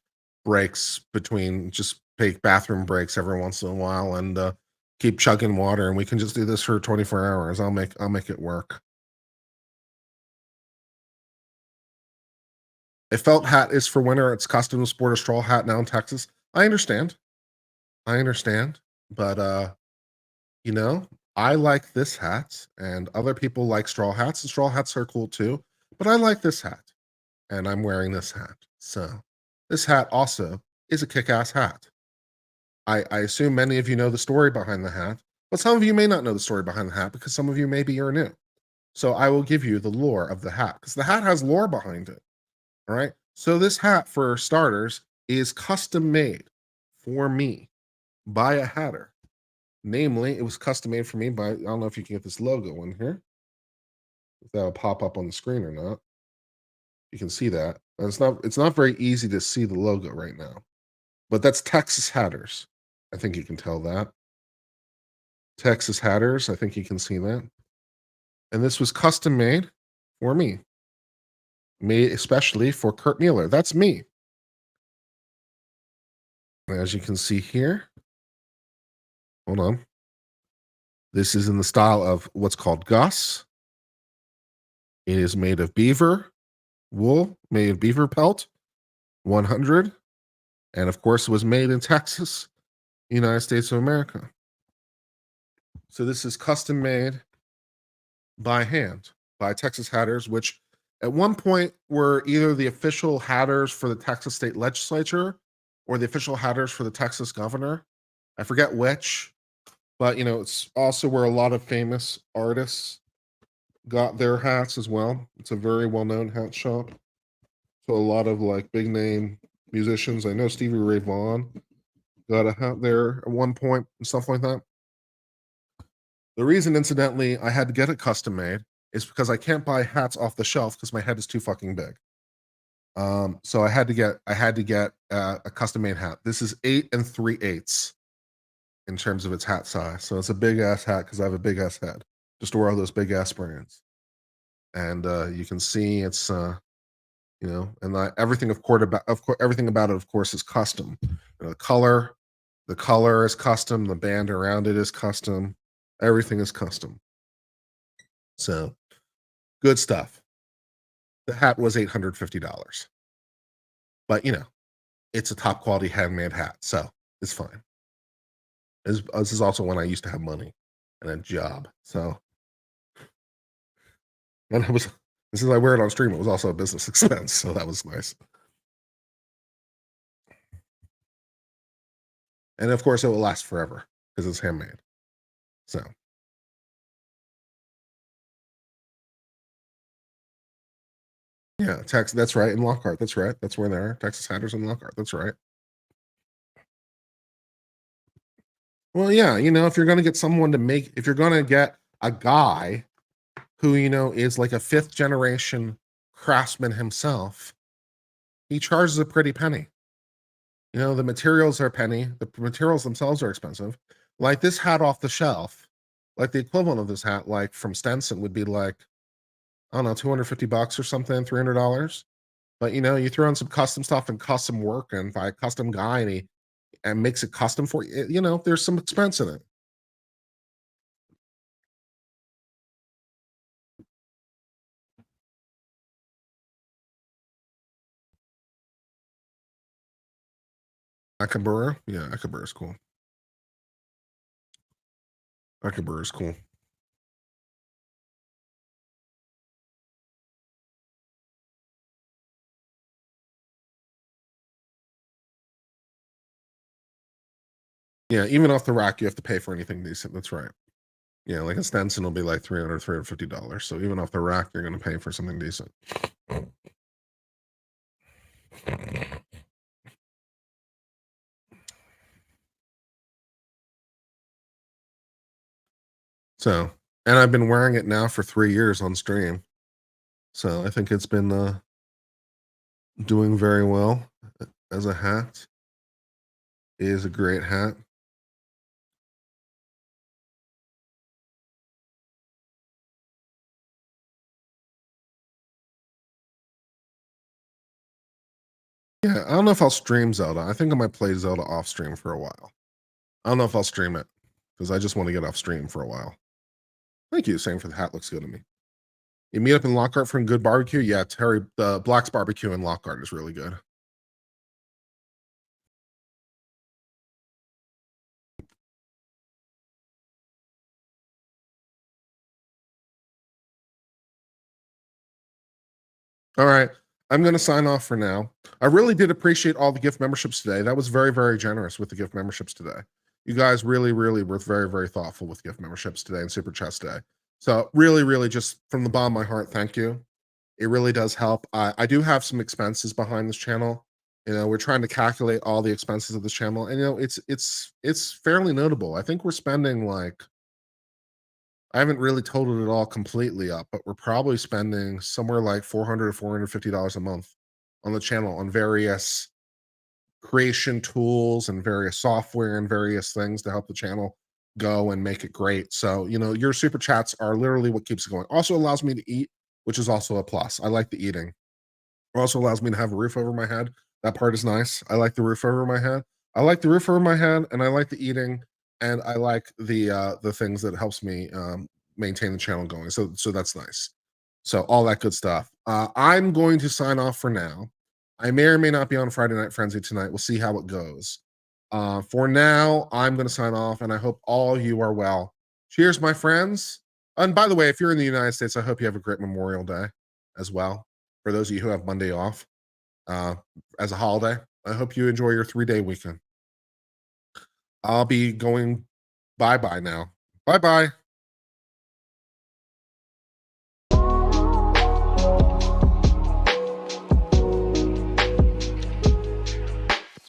breaks between, just take bathroom breaks every once in a while and keep chugging water, and we can just do this for 24 hours. I'll make it work. A felt hat is for winter. It's custom to sport a straw hat now in Texas. I understand, but you know, I like this hat, and other people like straw hats, and straw hats are cool too. But I like this hat, and I'm wearing this hat. So this hat also is a kick-ass hat. I assume many of you know the story behind the hat, but some of you may not know the story behind the hat because some of you maybe are new. So I will give you the lore of the hat because the hat has lore behind it. All right. So this hat, for starters, is custom made for me by a hatter. Namely, it was custom made for me by, I don't know if you can get this logo in here. If that'll pop up on the screen or not. You can see that. And it's not very easy to see the logo right now. But that's Texas Hatters. I think you can tell that. Texas Hatters, I think you can see that. And this was custom made for me. Made especially for Kurt Mueller. That's me. As you can see here, hold on. This is in the style of what's called Gus. It is made of beaver wool, made of beaver pelt, 100. And of course, it was made in Texas, United States of America. So this is custom made by hand by Texas Hatters, which at one point were either the official hatters for the Texas state legislature or the official hatters for the Texas governor. I forget which, but you know, it's also where a lot of famous artists got their hats as well. It's a very well-known hat shop. So a lot of like big name musicians. I know Stevie Ray Vaughan got a hat there at one point and stuff like that. The reason, incidentally, I had to get it custom made is because I can't buy hats off the shelf because my head is too fucking big. So I had to get a custom made hat. This is 8 3/8 in terms of its hat size. So it's a big ass hat because I have a big ass head. Just to wear all those big ass brands. And you can see it's you know, and everything everything about it, of course, is custom. You know, the color is custom. The band around it is custom. Everything is custom. So good stuff. The hat was $850, but you know, it's a top quality handmade hat, so it's fine. This is also when I used to have money and a job. So when since I wear it on stream, it was also a business expense, so that was nice. And of course, it will last forever because it's handmade. So. Yeah, Texas. That's right. In Lockhart. That's right. That's where they are. Texas Hatters in Lockhart. That's right. Well, yeah, if you're going to get someone to make, if you're going to get a guy who, is like a 5th generation craftsman himself, he charges a pretty penny. The materials are penny. The materials themselves are expensive. Like this hat off the shelf, like the equivalent of this hat, like from Stenson would be like, I don't know, $250 or something, $300. But you throw in some custom stuff and custom work and by a custom guy and makes it custom for you, there's some expense in it. Akabura? Yeah, Akabura is cool. Akabura is cool. Yeah, even off the rack, you have to pay for anything decent. That's right. Yeah, like a Stenson will be like $300, $350. So even off the rack, you're going to pay for something decent. So, and I've been wearing it now for 3 years on stream. So I think it's been doing very well as a hat. It is a great hat. Yeah, I don't know if I'll stream Zelda. I think I might play Zelda off stream for a while. I don't know if I'll stream it because I just want to get off stream for a while. Thank you. Same for the hat. Looks good to me. You meet up in Lockhart for a good barbecue? Yeah, Terry, the Black's barbecue in Lockhart is really good. All right. I'm going to sign off for now. I really did appreciate all the gift memberships today. That was very, very generous with the gift memberships today. You guys really, really were very, very thoughtful with gift memberships today and Super Chats today. So really, really just from the bottom of my heart, thank you. It really does help. I do have some expenses behind this channel. We're trying to calculate all the expenses of this channel, and it's fairly notable. I think we're spending like, I haven't really totaled it all completely up, but we're probably spending somewhere like $400 to $450 a month on the channel on various creation tools and various software and various things to help the channel go and make it great. So, your super chats are literally what keeps it going. Also allows me to eat, which is also a plus. I like the eating. Also allows me to have a roof over my head. That part is nice. I like the roof over my head. I like the roof over my head, and I like the eating, and I like the things that helps me maintain the channel going. So that's nice. So all that good stuff. I'm going to sign off for now. I may or may not be on Friday Night Frenzy tonight. We'll see how it goes. For now, I'm going to sign off, and I hope all you are well. Cheers, my friends. And by the way, if you're in the United States, I hope you have a great Memorial Day as well. For those of you who have Monday off as a holiday, I hope you enjoy your 3-day weekend. I'll be going bye-bye now. Bye-bye.